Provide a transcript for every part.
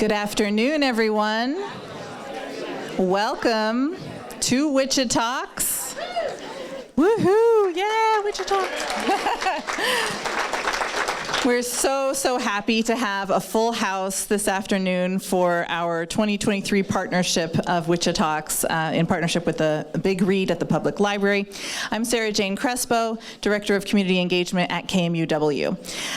Good afternoon, everyone. Welcome to Wichitalks. Woohoo! Yeah, Wichitalks. We're so happy to have a full house this afternoon for our 2023 partnership of Wichitalks in partnership with the Big Read at the Public Library. I'm Sarah Jane Crespo, Director of Community Engagement at KMUW.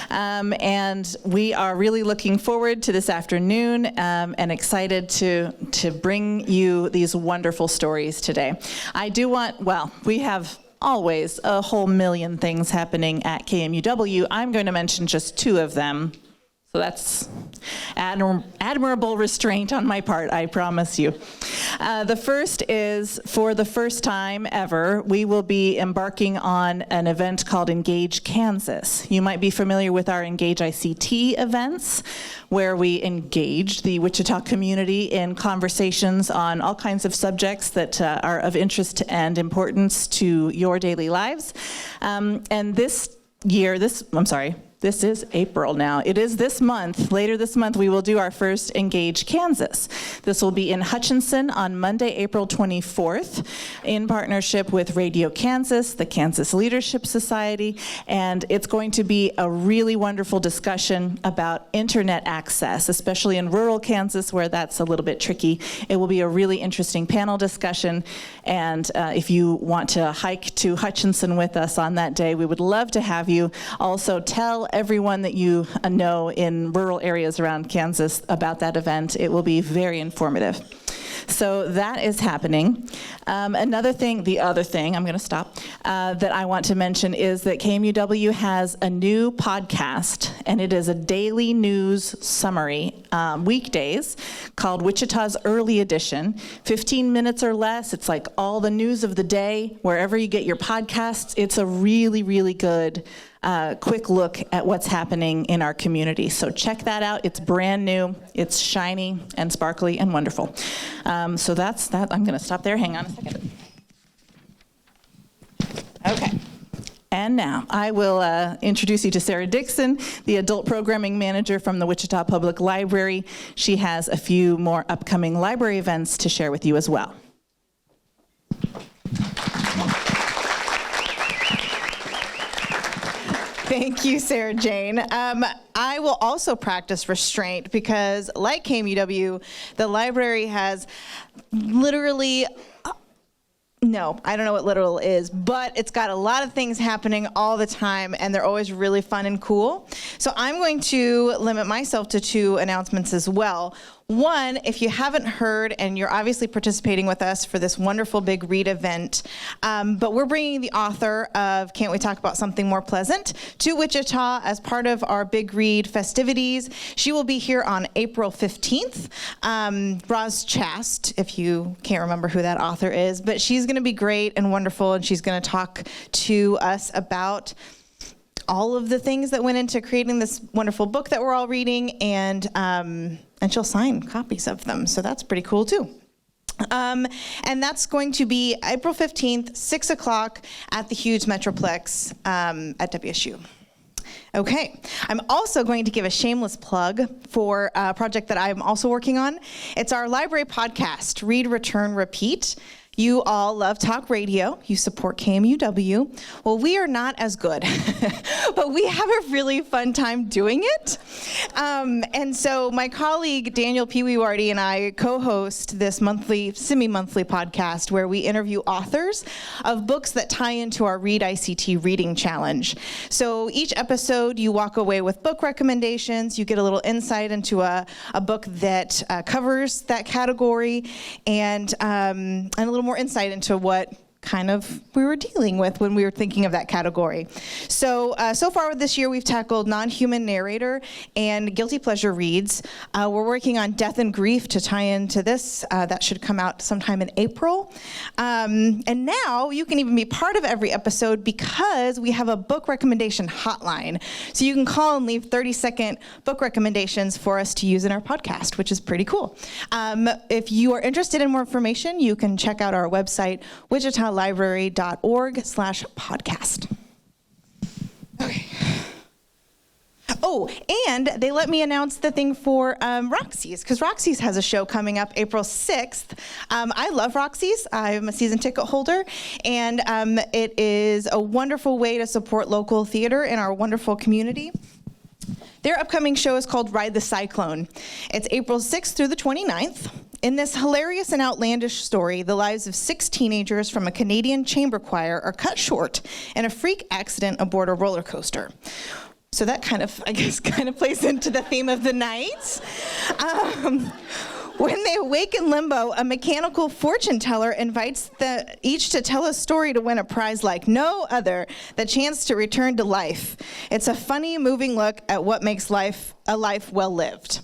And we are really looking forward to this afternoon and excited to bring you these wonderful stories today. We have always a whole million things happening at KMUW. I'm going to mention just two of them. So that's admirable restraint on my part, I promise you. The first is, for the first time ever, we will be embarking on an event called Engage Kansas. You might be familiar with our Engage ICT events, where we engage the Wichita community in conversations on all kinds of subjects that are of interest and importance to your daily lives. And this is April now. It is this month. Later this month, we will do our first Engage Kansas. This will be in Hutchinson on Monday, April 24th, in partnership with Radio Kansas, the Kansas Leadership Society, and it's going to be a really wonderful discussion about internet access, especially in rural Kansas where that's a little bit tricky. It will be a really interesting panel discussion, and if you want to hike to Hutchinson with us on that day, we would love to have you. Also, tell everyone that you know in rural areas around Kansas about that event. It will be very informative. So that is happening. The other thing, I'm going to stop, that I want to mention is that KMUW has a new podcast, and it is a daily news summary, weekdays, called Wichita's Early Edition. 15 minutes or less. It's like all the news of the day, wherever you get your podcasts. It's a really, really good quick look at what's happening in our community. So check that out. It's brand new. It's shiny and sparkly and wonderful. So that's that. I'm going to stop there. Hang on a second. Okay. And now I will introduce you to Sarah Dixon, the Adult Programming Manager from the Wichita Public Library. She has a few more upcoming library events to share with you as well. Thank you, Sarah Jane. I will also practice restraint because, like KMUW, the library has literally, no, I don't know what literal is, but it's got a lot of things happening all the time, and they're always really fun and cool. So I'm going to limit myself to two announcements as well. One, if you haven't heard, and you're obviously participating with us for this wonderful Big Read event, but we're bringing the author of Can't We Talk About Something More Pleasant to Wichita as part of our Big Read festivities. She will be here on April 15th. Roz Chast, if you can't remember who that author is, but she's going to be great and wonderful, and she's going to talk to us about all of the things that went into creating this wonderful book that we're all reading, and she'll sign copies of them, so that's pretty cool too. And that's going to be April 15th, 6 o'clock at the Hughes Metroplex at WSU. Okay, I'm also going to give a shameless plug for a project that I'm also working on. It's our library podcast, Read, Return, Repeat. You all love talk radio. You support KMUW. Well, we are not as good, but we have a really fun time doing it. And so my colleague, Daniel Peeweewardy, and I co-host this semi-monthly podcast where we interview authors of books that tie into our Read ICT Reading Challenge. So each episode, you walk away with book recommendations. You get a little insight into a book that covers that category, and a little more insight into what kind of we were dealing with when we were thinking of that category. So far with this year, we've tackled non-human narrator and guilty pleasure reads. We're working on death and grief to tie into this. That should come out sometime in April. And now you can even be part of every episode because we have a book recommendation hotline. So you can call and leave 30-second book recommendations for us to use in our podcast, which is pretty cool. If you are interested in more information, you can check out our website, wichitalibrary.org/podcast. Okay. Oh, and they let me announce the thing for Roxy's, because Roxy's has a show coming up April 6th. I love Roxy's. I'm a season ticket holder, and it is a wonderful way to support local theater in our wonderful community. Their upcoming show is called Ride the Cyclone. It's April 6th through the 29th. In this hilarious and outlandish story, the lives of 6 teenagers from a Canadian chamber choir are cut short in a freak accident aboard a roller coaster. So that kind of plays into the theme of the night. When they awake in limbo, a mechanical fortune teller invites each to tell a story to win a prize like no other, the chance to return to life. It's a funny, moving look at what makes life a life well lived.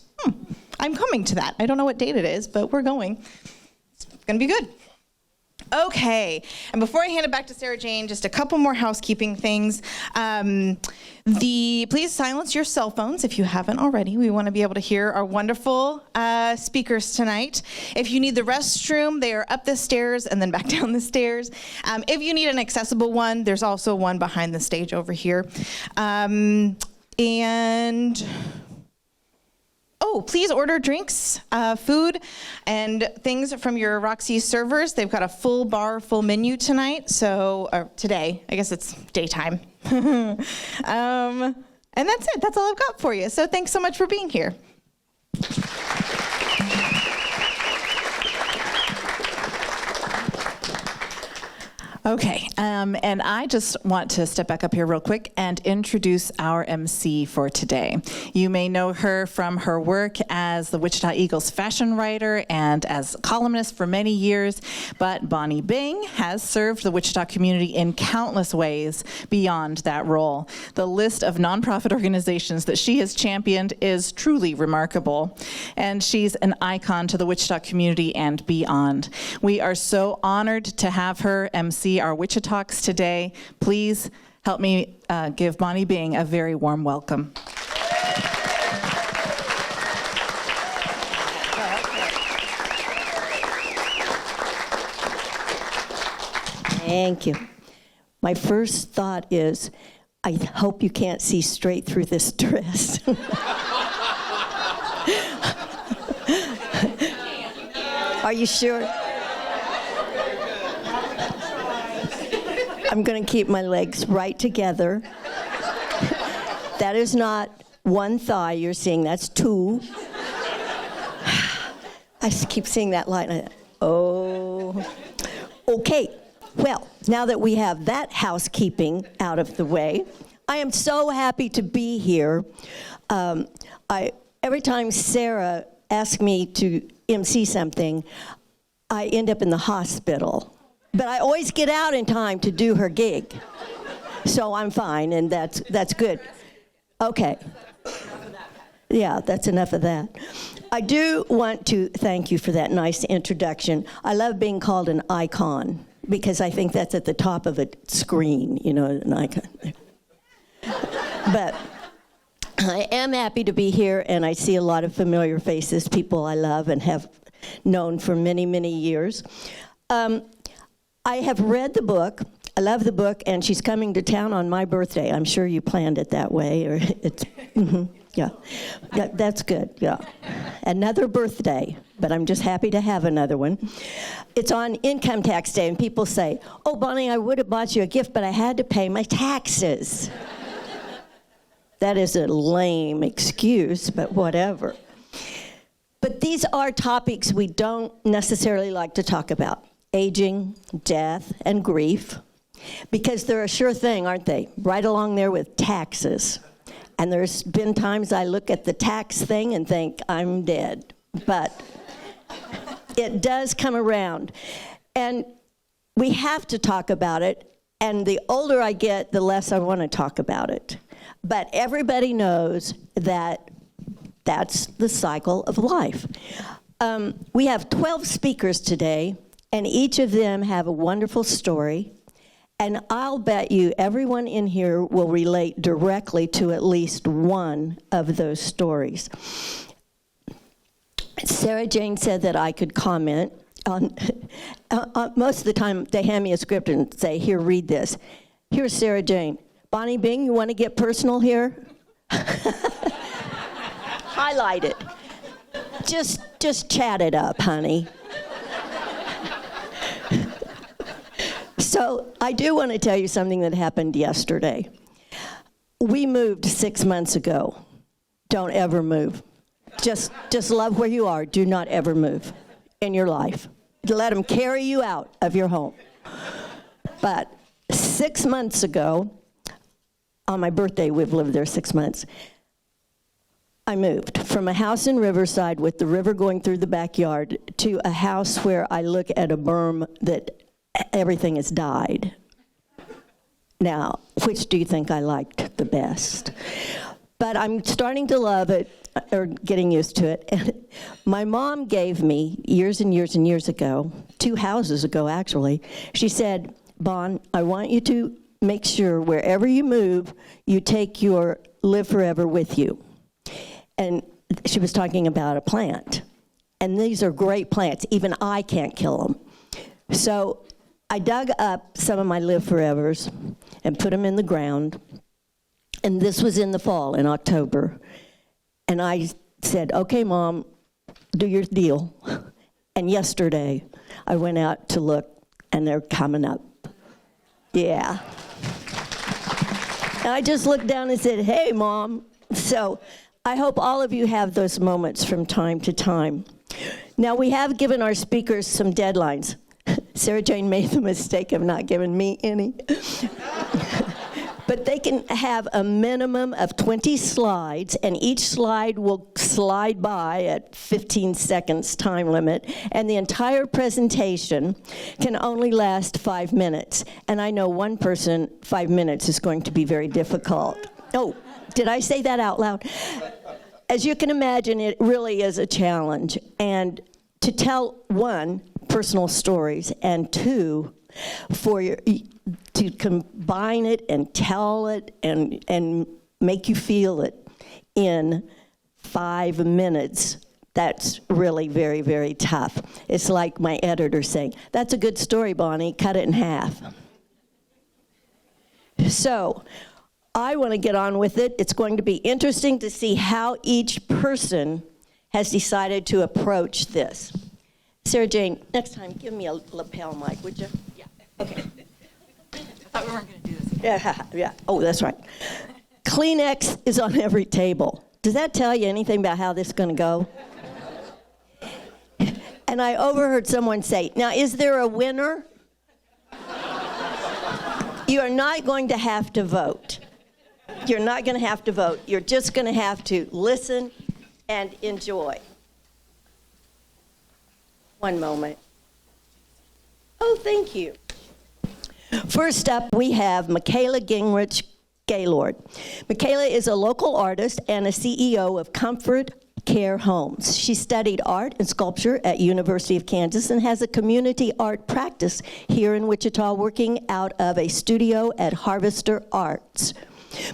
I'm coming to that. I don't know what date it is, but we're going. It's going to be good. Okay, and before I hand it back to Sarah Jane, just a couple more housekeeping things. Please silence your cell phones if you haven't already. We want to be able to hear our wonderful speakers tonight. If you need the restroom, they are up the stairs and then back down the stairs. If you need an accessible one, there's also one behind the stage over here. Please order drinks, food, and things from your Roxy servers. They've got a full bar, full menu tonight, or today. I guess it's daytime. And that's it. That's all I've got for you. So thanks so much for being here. Okay, and I just want to step back up here real quick and introduce our MC for today. You may know her from her work as the Wichita Eagle's fashion writer and as columnist for many years, but Bonnie Bing has served the Wichita community in countless ways beyond that role. The list of nonprofit organizations that she has championed is truly remarkable, and she's an icon to the Wichita community and beyond. We are so honored to have her MC our Wichitalks today. Please help me give Bonnie Bing a very warm welcome. Thank you. My first thought is, I hope you can't see straight through this dress. Are you sure? I'm going to keep my legs right together. That is not one thigh you're seeing, that's 2. I just keep seeing that line. Oh. Okay, well, now that we have that housekeeping out of the way, I am so happy to be here. Every time Sarah asks me to MC something, I end up in the hospital. But I always get out in time to do her gig. So I'm fine, and that's good. Okay. Yeah, that's enough of that. I do want to thank you for that nice introduction. I love being called an icon, because I think that's at the top of a screen, an icon. But I am happy to be here, and I see a lot of familiar faces, people I love and have known for many, many years. I have read the book. I love the book, and she's coming to town on my birthday. I'm sure you planned it that way, or it's, yeah, that's good, yeah. Another birthday, but I'm just happy to have another one. It's on income tax day, and people say, oh, Bonnie, I would have bought you a gift, but I had to pay my taxes. That is a lame excuse, but whatever. But these are topics we don't necessarily like to talk about. Aging, death, and grief, because they're a sure thing, aren't they? Right along there with taxes. And there's been times I look at the tax thing and think, I'm dead. But it does come around. And we have to talk about it, and the older I get, the less I want to talk about it. But everybody knows that that's the cycle of life. We have 12 speakers today, and each of them have a wonderful story. And I'll bet you everyone in here will relate directly to at least one of those stories. Sarah Jane said that I could comment on, most of the time they hand me a script and say, here, read this. Here's Sarah Jane. Bonnie Bing, you want to get personal here? Highlight it. Just chat it up, honey. So I do want to tell you something that happened yesterday. We moved 6 months ago. Don't ever move. Just love where you are. Do not ever move in your life. Let them carry you out of your home. But 6 months ago, on my birthday, we've lived there 6 months, I moved from a house in Riverside with the river going through the backyard to a house where I look at a berm that everything has died. Now, which do you think I liked the best? But I'm starting to love it, or getting used to it. And my mom gave me, years and years and years ago, 2 houses ago actually, she said, Bon, I want you to make sure wherever you move, you take your Live Forever with you. And she was talking about a plant. And these are great plants. Even I can't kill them. So I dug up some of my Live Forevers and put them in the ground. And this was in the fall, in October. And I said, okay, Mom, do your deal. And yesterday, I went out to look, and they're coming up. Yeah. And I just looked down and said, hey, Mom. So I hope all of you have those moments from time to time. Now, we have given our speakers some deadlines. Sarah Jane made the mistake of not giving me any. But they can have a minimum of 20 slides, and each slide will slide by at 15 seconds time limit, and the entire presentation can only last 5 minutes. And I know one person, 5 minutes is going to be very difficult. Oh, did I say that out loud? As you can imagine, it really is a challenge. And to tell, 1, personal stories, and 2, to combine it and tell it and make you feel it in 5 minutes, that's really very, very tough. It's like my editor saying, that's a good story, Bonnie, cut it in half. So I want to get on with it. It's going to be interesting to see how each person has decided to approach this. Sarah Jane, next time, give me a lapel mic, would you? Yeah. Okay. I thought we weren't going to do this again. Yeah. Oh, that's right. Kleenex is on every table. Does that tell you anything about how this is going to go? And I overheard someone say, now, is there a winner? You are not going to have to vote. You're not going to have to vote. You're just going to have to listen and enjoy. One moment. Oh, thank you. First up, we have Michaela Gingrich Gaylord. Michaela is a local artist and a CEO of Comfort Care Homes. She studied art and sculpture at University of Kansas and has a community art practice here in Wichita, working out of a studio at Harvester Arts.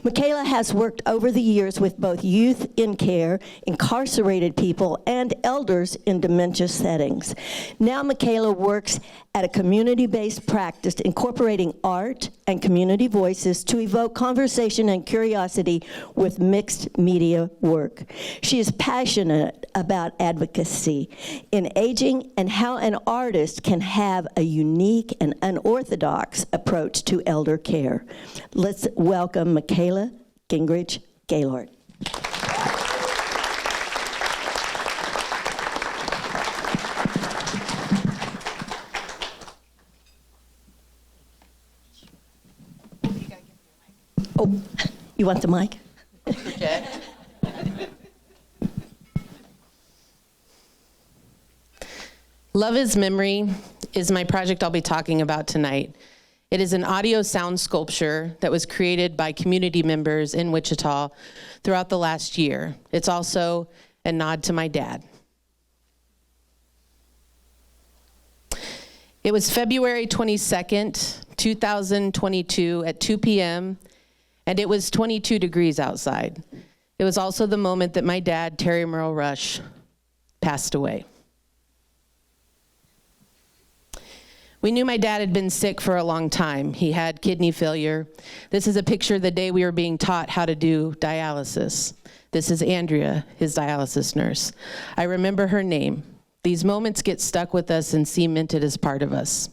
Michaela has worked over the years with both youth in care, incarcerated people, and elders in dementia settings. Now Michaela works at a community-based practice incorporating art and community voices to evoke conversation and curiosity with mixed media work. She is passionate about advocacy in aging and how an artist can have a unique and unorthodox approach to elder care. Let's welcome Michaela Gingrich Gaylord. Oh, you want the mic? Okay. Love is Memory is my project I'll be talking about tonight. It is an audio sound sculpture that was created by community members in Wichita throughout the last year. It's also a nod to my dad. It was February 22nd, 2022 at 2 p.m., and it was 22 degrees outside. It was also the moment that my dad, Terry Merle Rush, passed away. We knew my dad had been sick for a long time. He had kidney failure. This is a picture the day we were being taught how to do dialysis. This is Andrea, his dialysis nurse. I remember her name. These moments get stuck with us and cemented as part of us.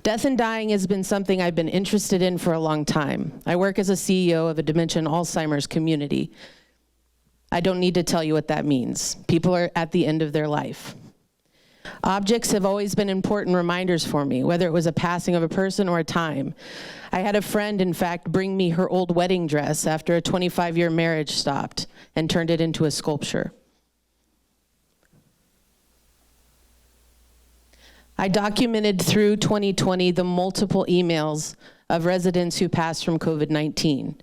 Death and dying has been something I've been interested in for a long time. I work as a CEO of a dementia and Alzheimer's community. I don't need to tell you what that means. People are at the end of their life. Objects have always been important reminders for me, whether it was a passing of a person or a time. I had a friend, in fact, bring me her old wedding dress after a 25-year marriage stopped and turned it into a sculpture. I documented through 2020 the multiple emails of residents who passed from COVID-19.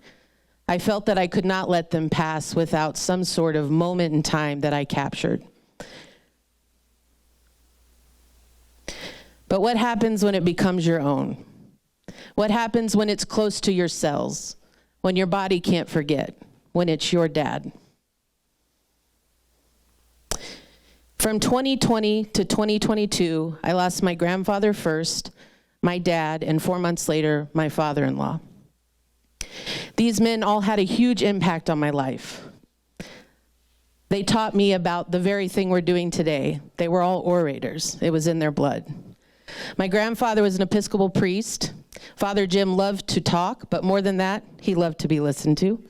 I felt that I could not let them pass without some sort of moment in time that I captured. But what happens when it becomes your own? What happens when it's close to your cells? When your body can't forget? When it's your dad? From 2020 to 2022, I lost my grandfather first, my dad, and 4 months later, my father-in-law. These men all had a huge impact on my life. They taught me about the very thing we're doing today. They were all orators. It was in their blood. My grandfather was an Episcopal priest. Father Jim loved to talk, but more than that, he loved to be listened to.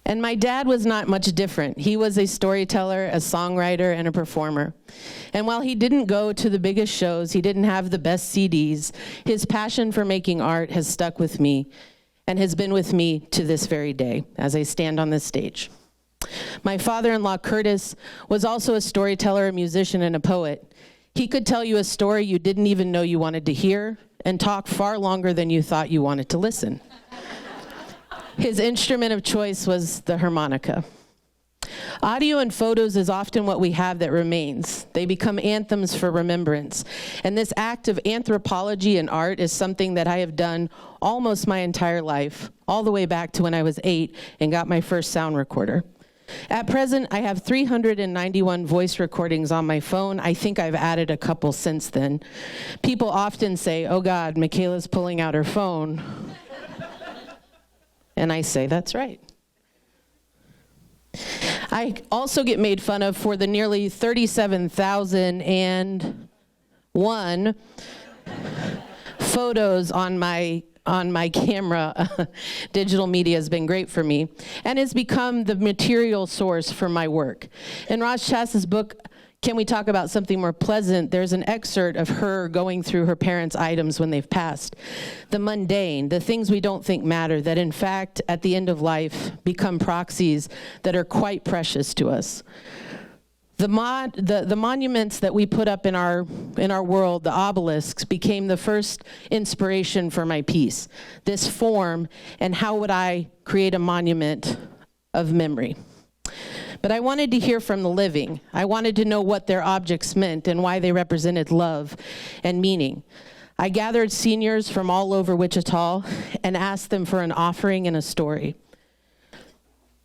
And my dad was not much different. He was a storyteller, a songwriter, and a performer. And while he didn't go to the biggest shows, he didn't have the best CDs, his passion for making art has stuck with me and has been with me to this very day as I stand on this stage. My father-in-law, Curtis, was also a storyteller, a musician, and a poet. He could tell you a story you didn't even know you wanted to hear and talk far longer than you thought you wanted to listen. His instrument of choice was the harmonica. Audio and photos is often what we have that remains. They become anthems for remembrance. And this act of anthropology and art is something that I have done almost my entire life, all the way back to when I was 8 and got my first sound recorder. At present, I have 391 voice recordings on my phone. I think I've added a couple since then. People often say, "Oh God, Michaela's pulling out her phone." And I say, that's right. I also get made fun of for the nearly 37,001 photos on my camera. Digital media has been great for me and has become the material source for my work. In Roz Chast's book, Can We Talk About Something More Pleasant, there's an excerpt of her going through her parents' items when they've passed. The mundane, the things we don't think matter, that in fact, at the end of life, become proxies that are quite precious to us. The monuments that we put up in our world, the obelisks, became the first inspiration for my piece. This form, and how would I create a monument of memory? But I wanted to hear from the living. I wanted to know what their objects meant and why they represented love and meaning. I gathered seniors from all over Wichita and asked them for an offering and a story.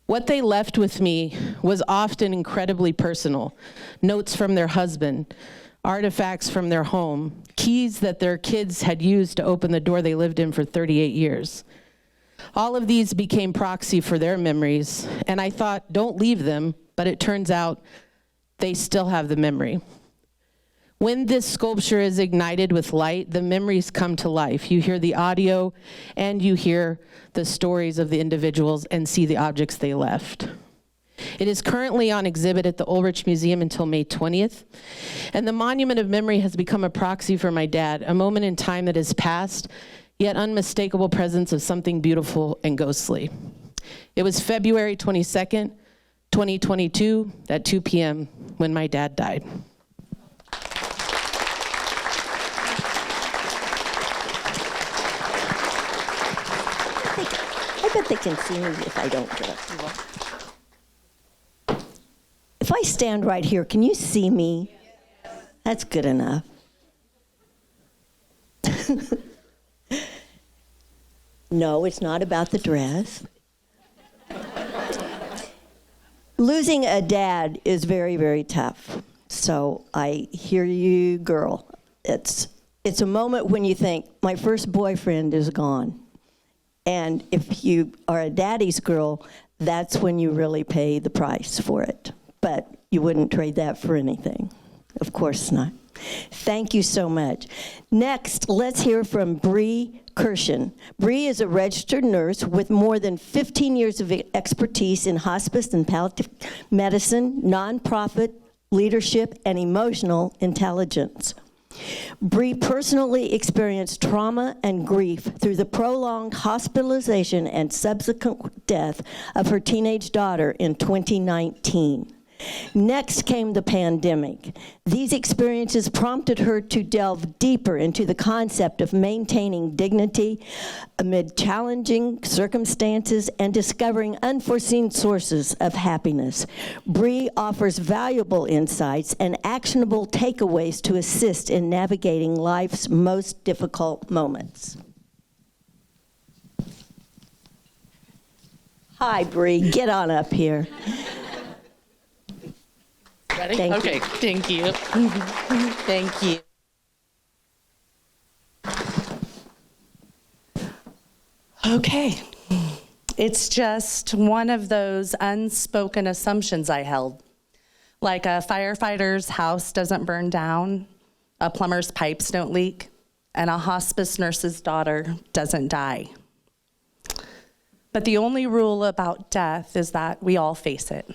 What they left with me was often incredibly personal. Notes from their husband, artifacts from their home, keys that their kids had used to open the door they lived in for 38 years. All of these became proxy for their memories, and I thought, don't leave them, but it turns out they still have the memory. When this sculpture is ignited with light, the memories come to life. You hear the audio, and you hear the stories of the individuals and see the objects they left. It is currently on exhibit at the Ulrich Museum until May 20th, and the Monument of Memory has become a proxy for my dad, a moment in time that has passed, yet unmistakable presence of something beautiful and ghostly. It was February 22nd, 2022, at 2 p.m. when my dad died. I bet they can see me if I don't get up. If I stand right here, can you see me? That's good enough. No, it's not about the dress. Losing a dad is very, very tough. So I hear you, girl. It's a moment when you think, my first boyfriend is gone. And if you are a daddy's girl, that's when you really pay the price for it. But you wouldn't trade that for anything. Of course not. Thank you so much. Next, let's hear from Bree Kirshen. Bree is a registered nurse with more than 15 years of expertise in hospice and palliative medicine, nonprofit leadership, and emotional intelligence. Bree personally experienced trauma and grief through the prolonged hospitalization and subsequent death of her teenage daughter in 2019. Next came the pandemic. These experiences prompted her to delve deeper into the concept of maintaining dignity amid challenging circumstances and discovering unforeseen sources of happiness. Bree offers valuable insights and actionable takeaways to assist in navigating life's most difficult moments. Hi, Bree. Get on up here. Ready? Thank okay, you. Thank you. Thank you. Okay. It's just one of those unspoken assumptions I held. Like a firefighter's house doesn't burn down, a plumber's pipes don't leak, and a hospice nurse's daughter doesn't die. But the only rule about death is that we all face it.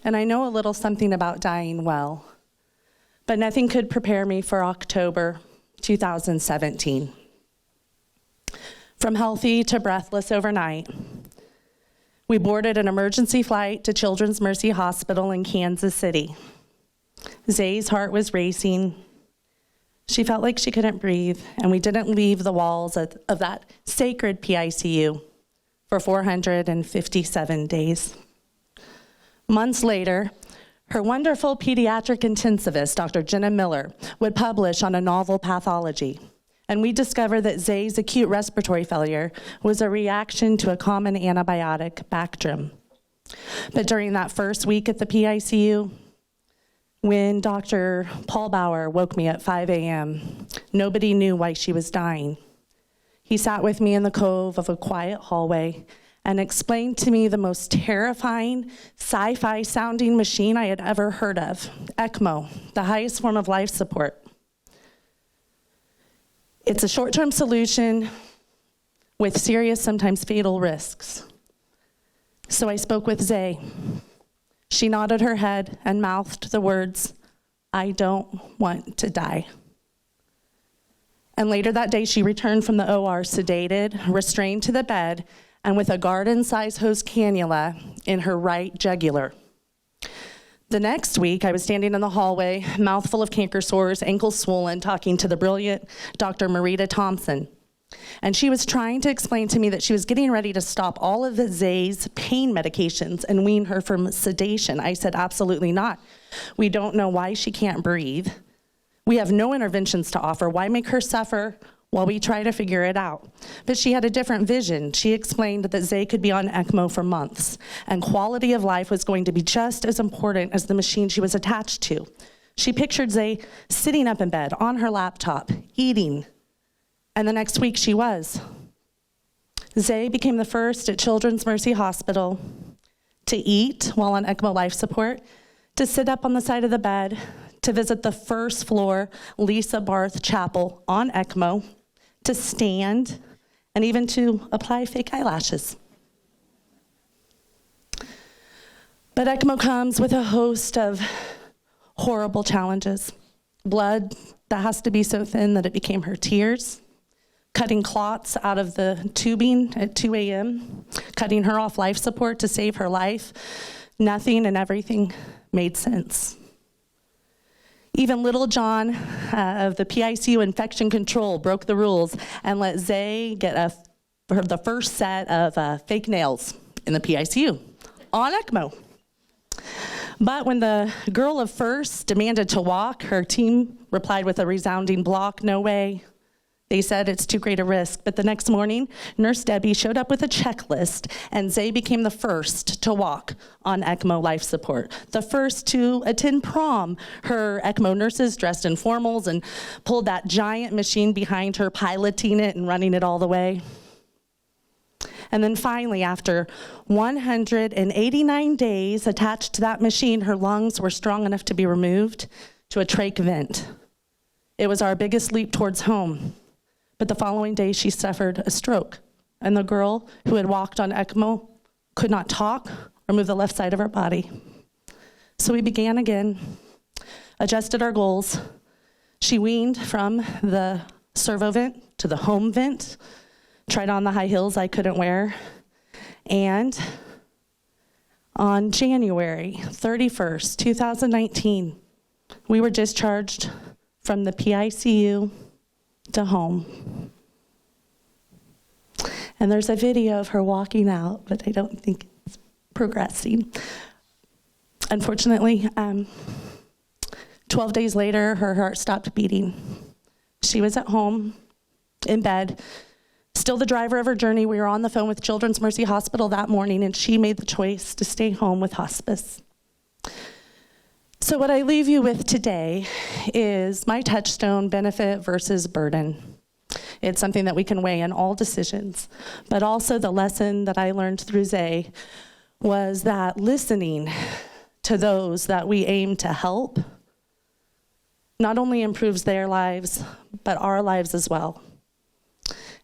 And I know a little something about dying well, but nothing could prepare me for October 2017. From healthy to breathless overnight, we boarded an emergency flight to Children's Mercy Hospital in Kansas City. Zay's heart was racing. She felt like she couldn't breathe, and we didn't leave the walls of that sacred PICU for 457 days. Months later, her wonderful pediatric intensivist, Dr. Jenna Miller, would publish on a novel pathology, and we discovered that Zay's acute respiratory failure was a reaction to a common antibiotic, Bactrim. But during that first week at the PICU, when Dr. Paul Bauer woke me at 5 a.m., nobody knew why she was dying. He sat with me in the cove of a quiet hallway and explained to me the most terrifying, sci-fi sounding machine I had ever heard of, ECMO, the highest form of life support. It's a short-term solution with serious, sometimes fatal risks. So I spoke with Zay. She nodded her head and mouthed the words, "I don't want to die." And later that day, she returned from the OR sedated, restrained to the bed, and with a garden-sized hose cannula in her right jugular. The next week, I was standing in the hallway, mouthful of canker sores, ankles swollen, talking to the brilliant Dr. Marita Thompson. And she was trying to explain to me that she was getting ready to stop all of Zay's pain medications and wean her from sedation. I said, absolutely not. We don't know why she can't breathe. We have no interventions to offer. Why make her suffer while we try to figure it out? But she had a different vision. She explained that Zay could be on ECMO for months, and quality of life was going to be just as important as the machine she was attached to. She pictured Zay sitting up in bed on her laptop, eating, and the next week she was. Zay became the first at Children's Mercy Hospital to eat while on ECMO life support, to sit up on the side of the bed, to visit the first floor Lisa Barth Chapel on ECMO, to stand, and even to apply fake eyelashes. But ECMO comes with a host of horrible challenges. Blood that has to be so thin that it became her tears, cutting clots out of the tubing at 2 a.m., cutting her off life support to save her life. Nothing and everything made sense. Even little John of the PICU infection control broke the rules and let Zay get the first set of fake nails in the PICU on ECMO. But when the girl of first demanded to walk, her team replied with a resounding block, "No way. They said it's too great a risk, but the next morning, Nurse Debbie showed up with a checklist, and Zay became the first to walk on ECMO life support, the first to attend prom. Her ECMO nurses dressed in formals and pulled that giant machine behind her, piloting it and running it all the way. And then finally, after 189 days attached to that machine, her lungs were strong enough to be removed to a trach vent. It was our biggest leap towards home. But the following day, she suffered a stroke. And the girl who had walked on ECMO could not talk or move the left side of her body. So we began again, adjusted our goals. She weaned from the servo vent to the home vent, tried on the high heels I couldn't wear. And on January 31st, 2019, we were discharged from the PICU to home. And there's a video of her walking out, but I don't think it's progressing. Unfortunately, 12 days later, her heart stopped beating. She was at home, in bed, still the driver of her journey. We were on the phone with Children's Mercy Hospital that morning, and she made the choice to stay home with hospice. So what I leave you with today is my touchstone: benefit versus burden. It's something that we can weigh in all decisions, but also the lesson that I learned through Zay was that listening to those that we aim to help not only improves their lives, but our lives as well.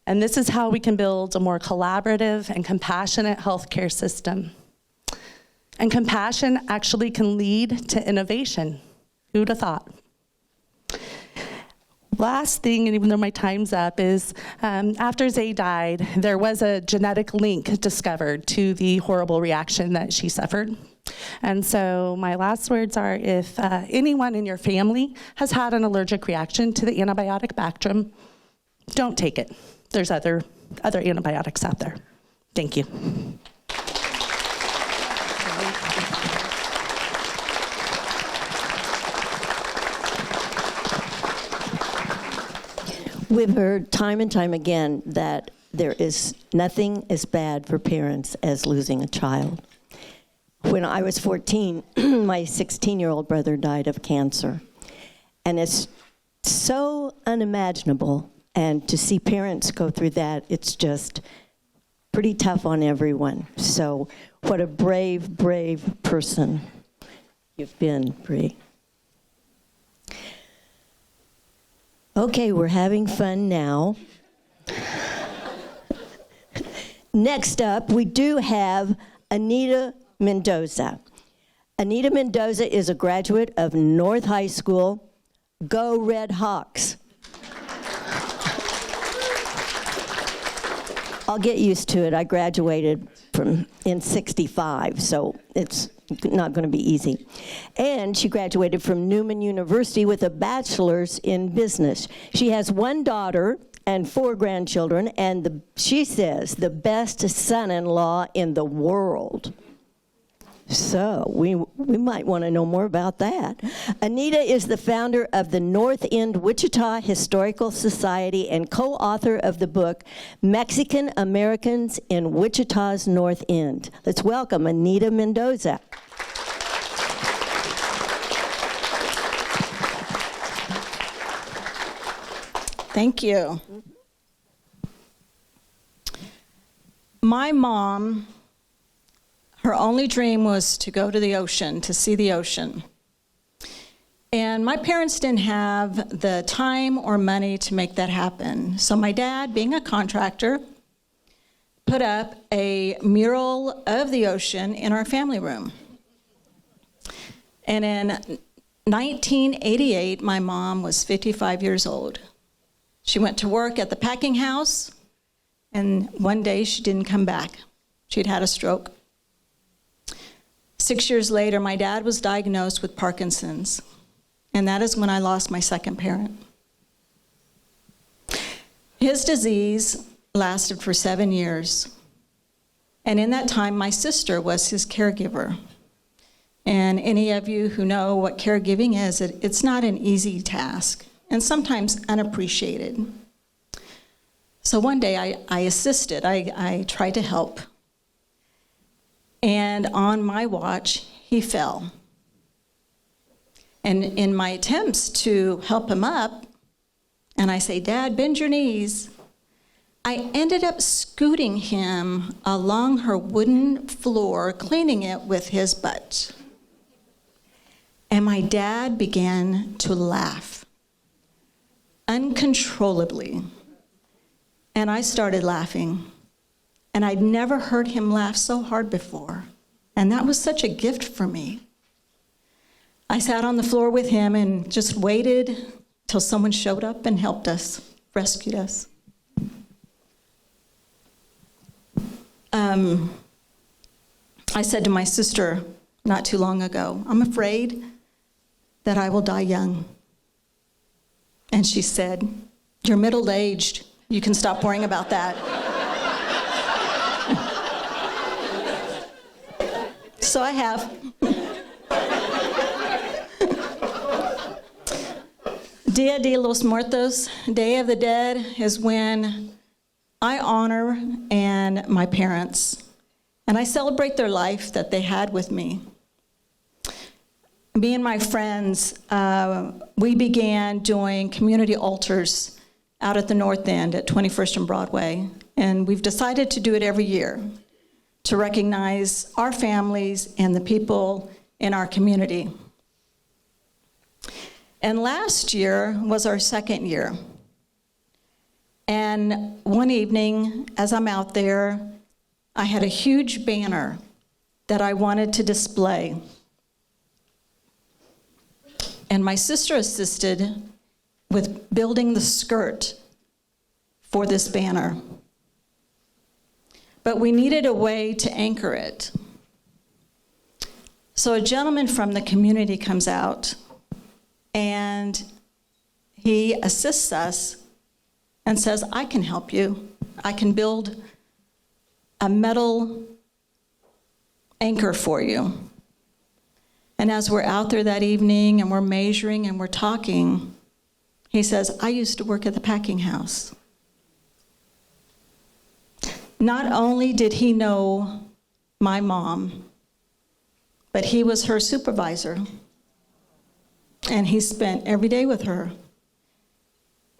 And this is how we can build a more collaborative and compassionate healthcare system. And compassion actually can lead to innovation. Who'd have thought? Last thing, and even though my time's up, is after Zay died, there was a genetic link discovered to the horrible reaction that she suffered. And so my last words are, if anyone in your family has had an allergic reaction to the antibiotic Bactrim, don't take it. There's other antibiotics out there. Thank you. We've heard time and time again that there is nothing as bad for parents as losing a child. When I was 14, my 16-year-old brother died of cancer. And it's so unimaginable. And to see parents go through that, it's just pretty tough on everyone. So what a brave, brave person you've been, Bree. Okay, we're having fun now. Next up, we do have Anita Mendoza. Anita Mendoza is a graduate of North High School. Go Red Hawks. I'll get used to it. I graduated in 65, so it's not going to be easy. And she graduated from Newman University with a bachelor's in business. She has one daughter and 4 grandchildren, and she says the best son-in-law in the world. So we might want to know more about that. Anita is the founder of the North End Wichita Historical Society and co-author of the book Mexican Americans in Wichita's North End. Let's welcome Anita Mendoza. Thank you. My mom, her only dream was to go to the ocean, to see the ocean. And my parents didn't have the time or money to make that happen. So my dad, being a contractor, put up a mural of the ocean in our family room. And in 1988, my mom was 55 years old. She went to work at the packing house, and one day she didn't come back. She'd had a stroke. 6 years later, my dad was diagnosed with Parkinson's, and that is when I lost my second parent. His disease lasted for 7 years, and in that time, my sister was his caregiver. And any of you who know what caregiving is, it's not an easy task, and sometimes unappreciated. So one day I assisted, I tried to help. And on my watch, he fell. And in my attempts to help him up, and I say, Dad, bend your knees, I ended up scooting him along her wooden floor, cleaning it with his butt. And my dad began to laugh uncontrollably. And I started laughing. And I'd never heard him laugh so hard before. And that was such a gift for me. I sat on the floor with him and just waited till someone showed up and helped us, rescued us. I said to my sister not too long ago, I'm afraid that I will die young. And she said, you're middle-aged. You can stop worrying about that. So I have. Dia de los Muertos, Day of the Dead, is when I honor my parents, and I celebrate their life that they had with me. Me and my friends, we began doing community altars out at the North End at 21st and Broadway, and we've decided to do it every year to recognize our families and the people in our community. And last year was our second year. And one evening, as I'm out there, I had a huge banner that I wanted to display. And my sister assisted with building the skirt for this banner. But we needed a way to anchor it. So a gentleman from the community comes out, and he assists us and says, I can help you. I can build a metal anchor for you. And as we're out there that evening and we're measuring and we're talking, he says, I used to work at the packing house. Not only did he know my mom, but he was her supervisor. And he spent every day with her.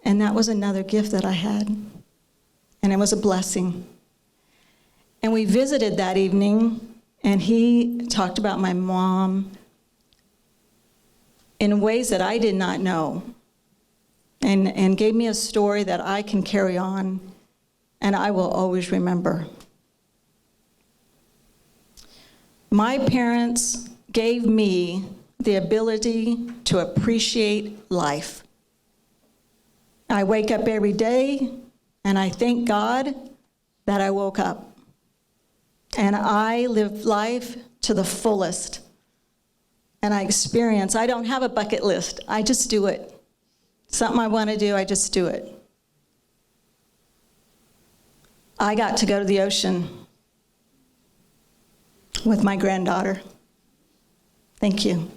And that was another gift that I had. And it was a blessing. And we visited that evening, and he talked about my mom in ways that I did not know, and gave me a story that I can carry on, and I will always remember. My parents gave me the ability to appreciate life. I wake up every day, and I thank God that I woke up. And I live life to the fullest. And I don't have a bucket list. I just do it. Something I want to do, I just do it. I got to go to the ocean with my granddaughter. Thank you.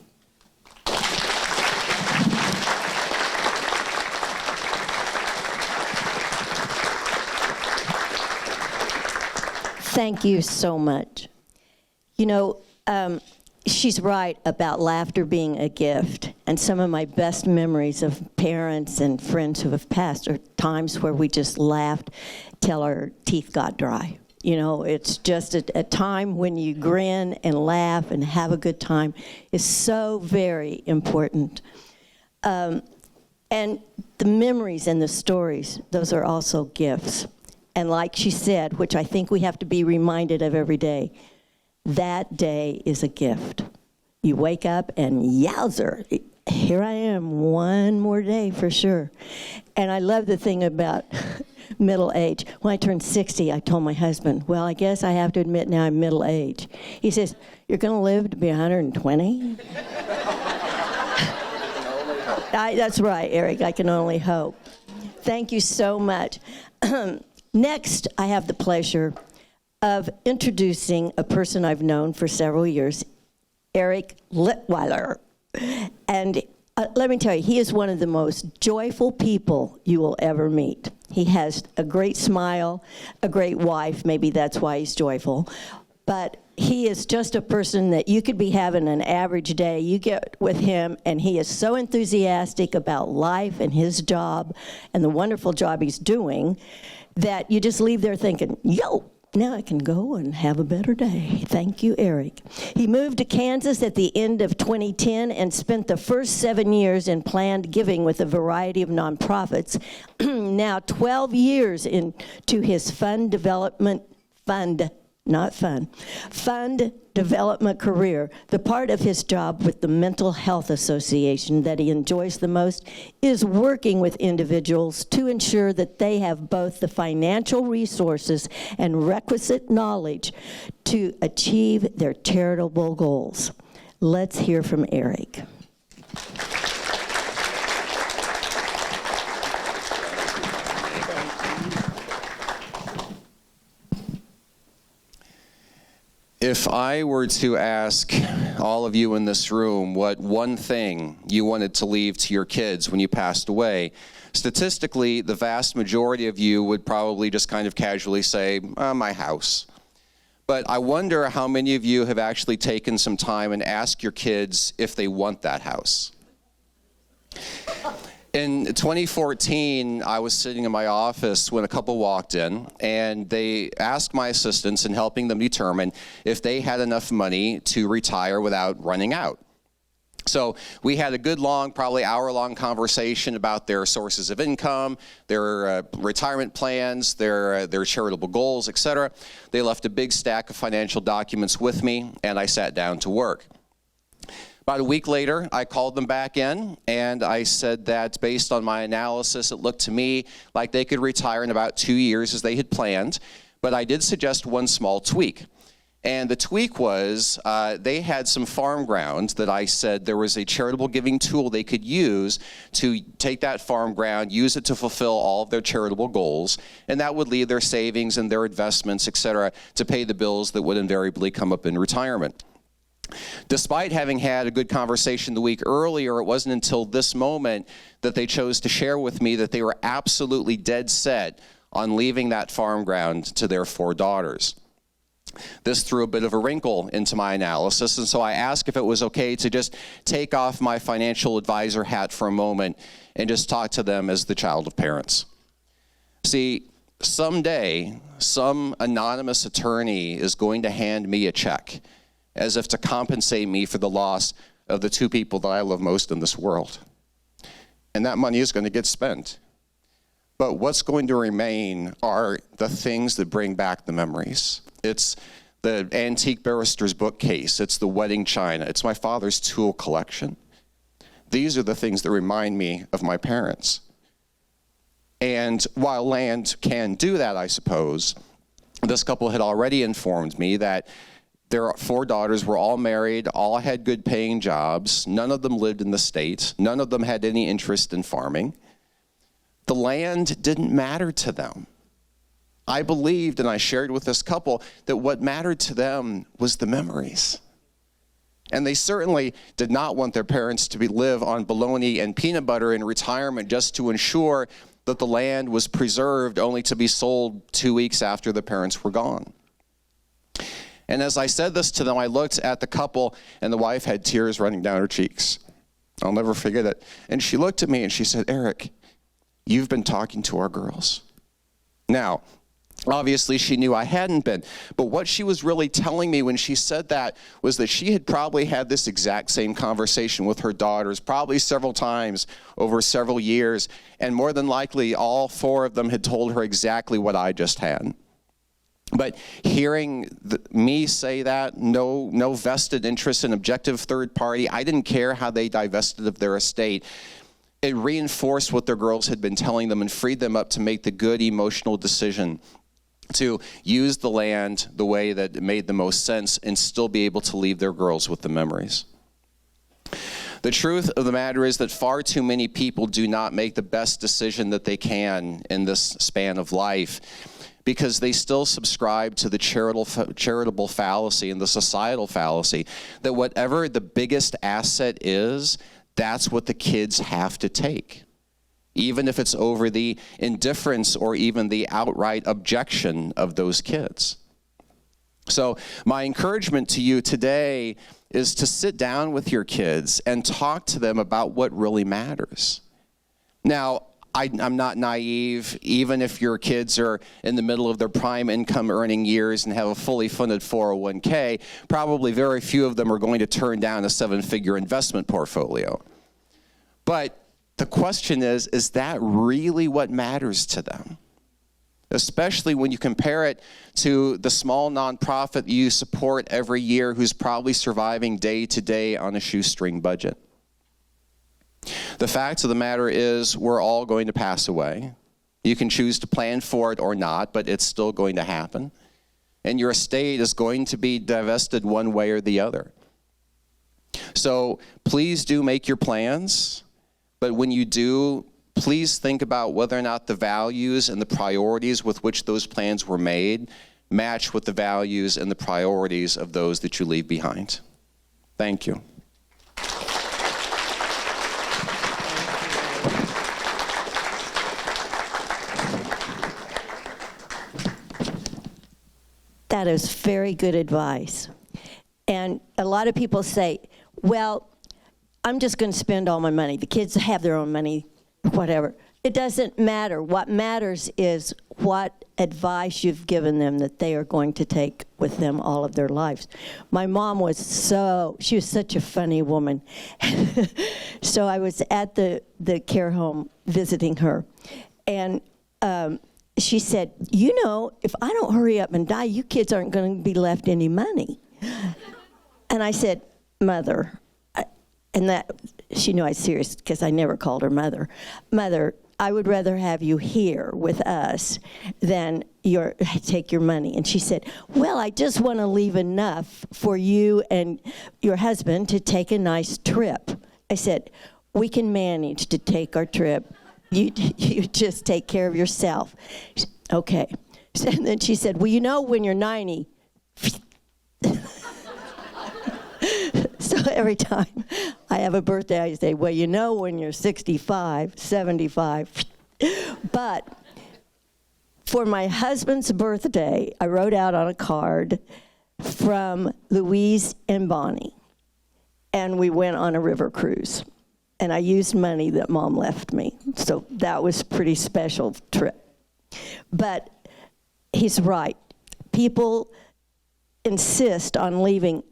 Thank you so much. You know, she's right about laughter being a gift. And some of my best memories of parents and friends who have passed are times where we just laughed till our teeth got dry. You know, it's just a time when you grin and laugh and have a good time is so very important. And the memories and the stories, those are also gifts. And like she said, which I think we have to be reminded of every day, that day is a gift. You wake up and yowzer, here I am, one more day for sure. And I love the thing about middle age. When I turned 60, I told my husband, well, I guess I have to admit now I'm middle age. He says, you're going to live to be 120? That's right, Eric, I can only hope. Thank you so much. Next, I have the pleasure of introducing a person I've known for several years, Eric Litweiler. And let me tell you, he is one of the most joyful people you will ever meet. He has a great smile, a great wife. Maybe that's why he's joyful. But he is just a person that you could be having an average day. You get with him, and he is so enthusiastic about life and his job and the wonderful job he's doing that you just leave there thinking, yo, now I can go and have a better day. Thank you, Eric. He moved to Kansas at the end of 2010 and spent the first 7 years in planned giving with a variety of nonprofits. Now 12 years into his fund development career. The part of his job with the Mental Health Association that he enjoys the most is working with individuals to ensure that they have both the financial resources and requisite knowledge to achieve their charitable goals. Let's hear from Eric. If I were to ask all of you in this room what one thing you wanted to leave to your kids when you passed away, statistically, the vast majority of you would probably just kind of casually say, my house. But I wonder how many of you have actually taken some time and asked your kids if they want that house. In 2014, I was sitting in my office when a couple walked in, and they asked my assistants in helping them determine if they had enough money to retire without running out. So we had a good long, probably hour-long conversation about their sources of income, their retirement plans, their charitable goals, etc. They left a big stack of financial documents with me, and I sat down to work. About a week later, I called them back in, and I said that based on my analysis, it looked to me like they could retire in about 2 years as they had planned, but I did suggest one small tweak. And the tweak was they had some farm ground that I said there was a charitable giving tool they could use to take that farm ground, use it to fulfill all of their charitable goals, and that would leave their savings and their investments, et cetera, to pay the bills that would invariably come up in retirement. Despite having had a good conversation the week earlier, it wasn't until this moment that they chose to share with me that they were absolutely dead set on leaving that farm ground to their 4 daughters. This threw a bit of a wrinkle into my analysis, and so I asked if it was okay to just take off my financial advisor hat for a moment and just talk to them as the child of parents. See, someday, some anonymous attorney is going to hand me a check as if to compensate me for the loss of the 2 people that I love most in this world. And that money is going to get spent. But what's going to remain are the things that bring back the memories. It's the antique barrister's bookcase. It's the wedding china. It's my father's tool collection. These are the things that remind me of my parents. And while land can do that, I suppose, this couple had already informed me that their 4 daughters were all married, all had good paying jobs. None of them lived in the state. None of them had any interest in farming. The land didn't matter to them. I believed, and I shared with this couple, that what mattered to them was the memories. And they certainly did not want their parents to live on bologna and peanut butter in retirement just to ensure that the land was preserved only to be sold 2 weeks after the parents were gone. And as I said this to them, I looked at the couple, and the wife had tears running down her cheeks. I'll never forget it. And she looked at me and she said, "Eric, you've been talking to our girls." Now, obviously she knew I hadn't been, but what she was really telling me when she said that was that she had probably had this exact same conversation with her daughters, probably several times over several years, and more than likely all 4 of them had told her exactly what I just had. But hearing me say that, no vested interest in objective third party, I didn't care how they divested of their estate. It reinforced what their girls had been telling them and freed them up to make the good emotional decision to use the land the way that it made the most sense and still be able to leave their girls with the memories. The truth of the matter is that far too many people do not make the best decision that they can in this span of life, because they still subscribe to the charitable fallacy and the societal fallacy that whatever the biggest asset is, that's what the kids have to take. even if it's over the indifference or even the outright objection of those kids. So my encouragement to you today is to sit down with your kids and talk to them about what really matters. Now, I'm not naive. Even if your kids are in the middle of their prime income earning years and have a fully funded 401k, probably very few of them are going to turn down a 7-figure investment portfolio. But the question is that really what matters to them? Especially when you compare it to the small nonprofit you support every year who's probably surviving day to day on a shoestring budget. The fact of the matter is we're all going to pass away. You can choose to plan for it or not, but it's still going to happen. And your estate is going to be divested one way or the other. So please do make your plans, but when you do, please think about whether or not the values and the priorities with which those plans were made match with the values and the priorities of those that you leave behind. Thank you. That is very good advice. And a lot of people say, well, I'm just going to spend all my money. The kids have their own money, whatever. It doesn't matter. What matters is what advice you've given them that they are going to take with them all of their lives. My mom she was such a funny woman. So I was at the care home visiting her, and she said, you know, if I don't hurry up and die, you kids aren't going to be left any money. And I said, Mother, and that she knew I was serious because I never called her Mother. Mother, I would rather have you here with us than take your money. And she said, well, I just want to leave enough for you and your husband to take a nice trip. I said, we can manage to take our trip. You just take care of yourself. Okay. And then she said, well, you know, when you're 90, so every time I have a birthday, I say, well, you know, when you're 65, 75. But for my husband's birthday, I wrote out on a card from Louise and Bonnie, and we went on a river cruise. And I used money that Mom left me. So that was a pretty special trip. But he's right. People insist on leaving.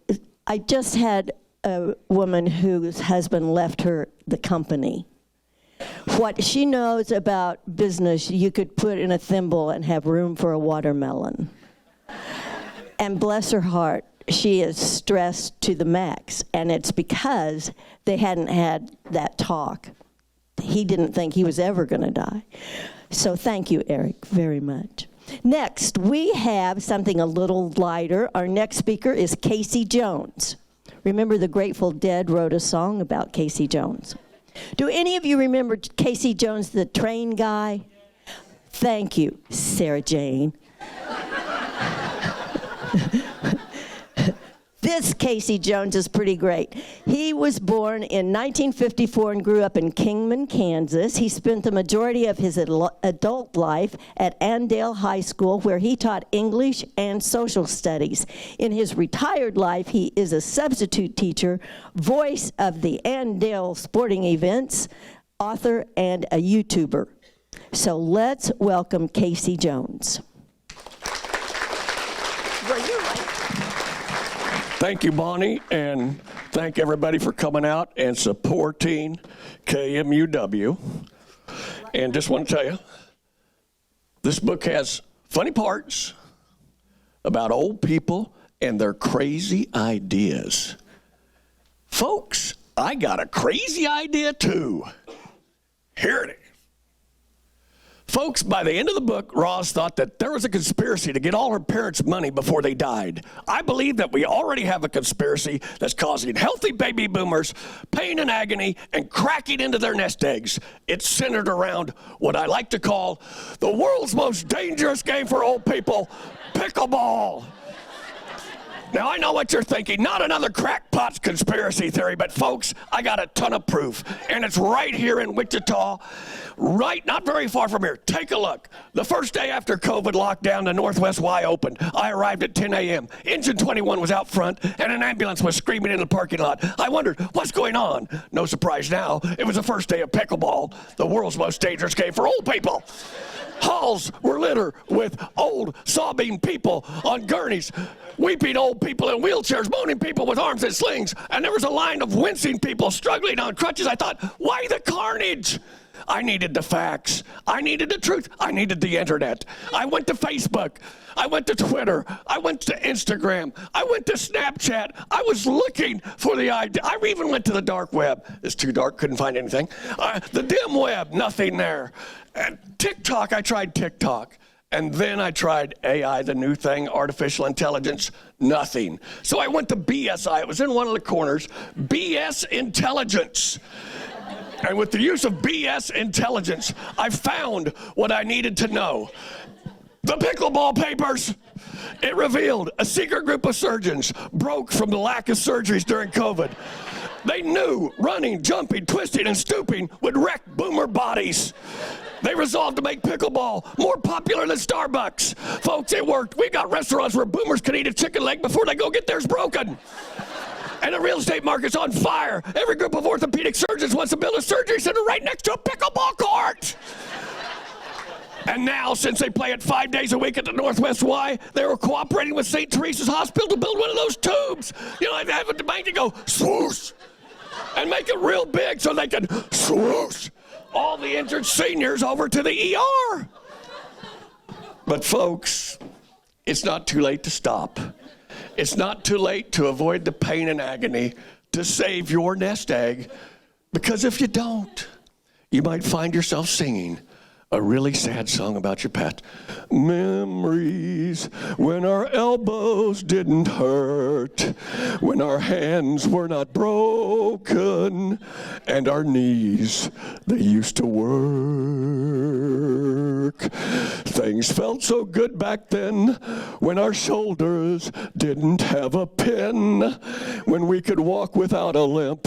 I just had a woman whose husband left her the company. What she knows about business, you could put in a thimble and have room for a watermelon. And bless her heart, she is stressed to the max, and it's because they hadn't had that talk. He didn't think he was ever going to die. So thank you, Eric, very much. Next, we have something a little lighter. Our next speaker is Casey Jones. Remember, the Grateful Dead wrote a song about Casey Jones. Do any of you remember Casey Jones, the train guy? Thank you, Sarah Jane. This Casey Jones is pretty great. He was born in 1954 and grew up in Kingman, Kansas. He spent the majority of his adult life at Andale High School, where he taught English and social studies. In his retired life, he is a substitute teacher, voice of the Andale sporting events, author, and a YouTuber. So let's welcome Casey Jones. Well, you're right. Thank you, Bonnie, and thank everybody for coming out and supporting KMUW. And just want to tell you, this book has funny parts about old people and their crazy ideas. Folks, I got a crazy idea too. Here it is. Folks, by the end of the book, Roz thought that there was a conspiracy to get all her parents' money before they died. I believe that we already have a conspiracy that's causing healthy baby boomers pain and agony and cracking into their nest eggs. It's centered around what I like to call the world's most dangerous game for old people, pickleball. Now, I know what you're thinking. Not another crackpot's conspiracy theory, but folks, I got a ton of proof. And it's right here in Wichita, right, not very far from here. Take a look. The first day after COVID lockdown, the Northwest Y opened. I arrived at 10 a.m. Engine 21 was out front, and an ambulance was screaming in the parking lot. I wondered, what's going on? No surprise now, it was the first day of pickleball, the world's most dangerous game for old people. Halls were littered with old, sobbing people on gurneys, weeping old people in wheelchairs, moaning people with arms in slings, and there was a line of wincing people struggling on crutches. I thought, why the carnage? I needed the facts. I needed the truth. I needed the internet. I went to Facebook. I went to Twitter. I went to Instagram. I went to Snapchat. I was looking for the idea. I even went to the dark web. It's too dark, couldn't find anything. The dim web, nothing there. TikTok, I tried TikTok. And then I tried AI, the new thing, artificial intelligence, nothing. So I went to BSI. It was in one of the corners, BS Intelligence. And with the use of BS Intelligence, I found what I needed to know. The pickleball papers. It revealed a secret group of surgeons broke from the lack of surgeries during COVID. They knew running, jumping, twisting, and stooping would wreck boomer bodies. They resolved to make pickleball more popular than Starbucks. Folks, it worked. We got restaurants where boomers can eat a chicken leg before they go get theirs broken. And the real estate market's on fire. Every group of orthopedic surgeons wants to build a surgery center right next to a pickleball court. And now, since they play it 5 days a week at the Northwest Y, they were cooperating with St. Teresa's Hospital to build one of those tubes. You know, they have a debate to go swoosh and make it real big so they can swoosh all the injured seniors over to the ER. But folks, it's not too late to stop. It's not too late to avoid the pain and agony, to save your nest egg, because if you don't, you might find yourself singing a really sad song about your pet. Memories when our elbows didn't hurt, when our hands were not broken, and our knees, they used to work. Things felt so good back then when our shoulders didn't have a pin, when we could walk without a limp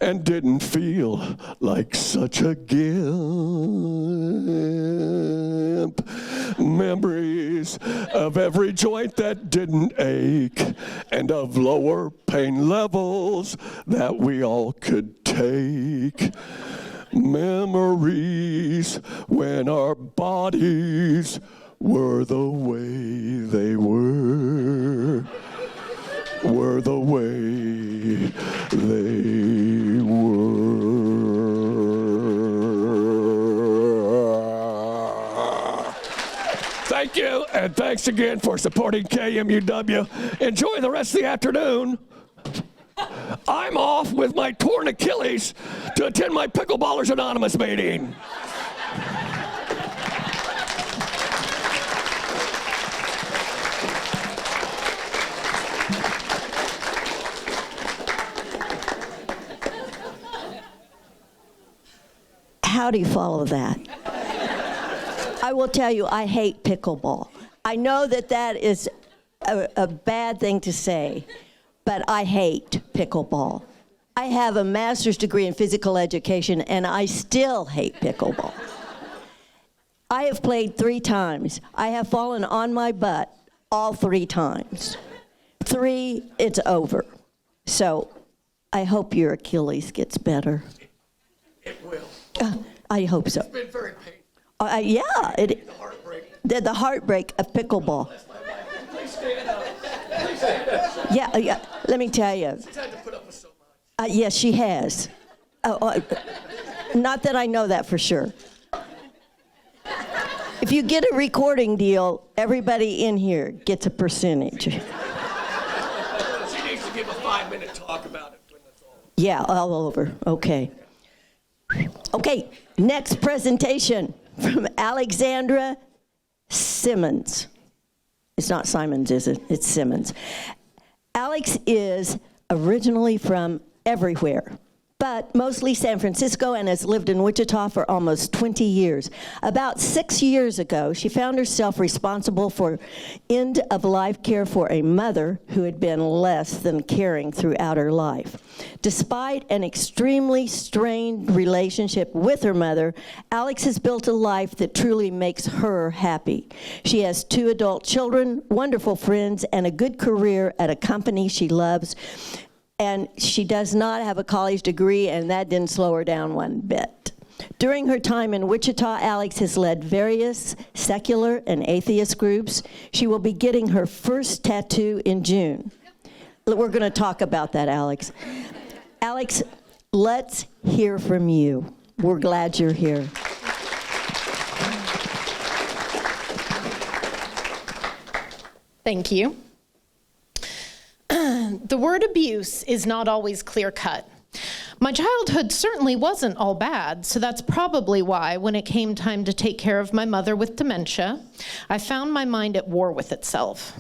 and didn't feel like such a gimp. Memories of every joint that didn't ache, and of lower pain levels that we all could take. Memories when our bodies were the way they were the way they were. Thank you, and thanks again for supporting KMUW. Enjoy the rest of the afternoon. I'm off with my torn Achilles to attend my Pickleballers Anonymous meeting. How do you follow that? I will tell you, I hate pickleball. I know that that is a bad thing to say, but I hate pickleball. I have a master's degree in physical education, and I still hate pickleball. I have played 3 times. I have fallen on my butt all 3 times. 3, it's over. So I hope your Achilles gets better. It will. I hope so. It's been very painful. Yeah, The heartbreak. the heartbreak of pickleball. Please stand up. Please stand up. Yeah, let me tell you. She's had to put up with so much. Yes, she has. Not that I know that for sure. If you get a recording deal, everybody in here gets a percentage. She needs to give a 5-minute talk about it when that's all. Yeah, all over. Okay. Okay, next presentation from Alexandra Simmons. It's not Simons, is it? It's Simmons. Alex is originally from everywhere, but mostly San Francisco, and has lived in Wichita for almost 20 years. About 6 years ago, she found herself responsible for end-of-life care for a mother who had been less than caring throughout her life. Despite an extremely strained relationship with her mother, Alex has built a life that truly makes her happy. She has 2 adult children, wonderful friends, and a good career at a company she loves. And she does not have a college degree, and that didn't slow her down one bit. During her time in Wichita, Alex has led various secular and atheist groups. She will be getting her first tattoo in June. We're going to talk about that, Alex. Alex, let's hear from you. We're glad you're here. Thank you. The word abuse is not always clear-cut. My childhood certainly wasn't all bad, so that's probably why, when it came time to take care of my mother with dementia, I found my mind at war with itself.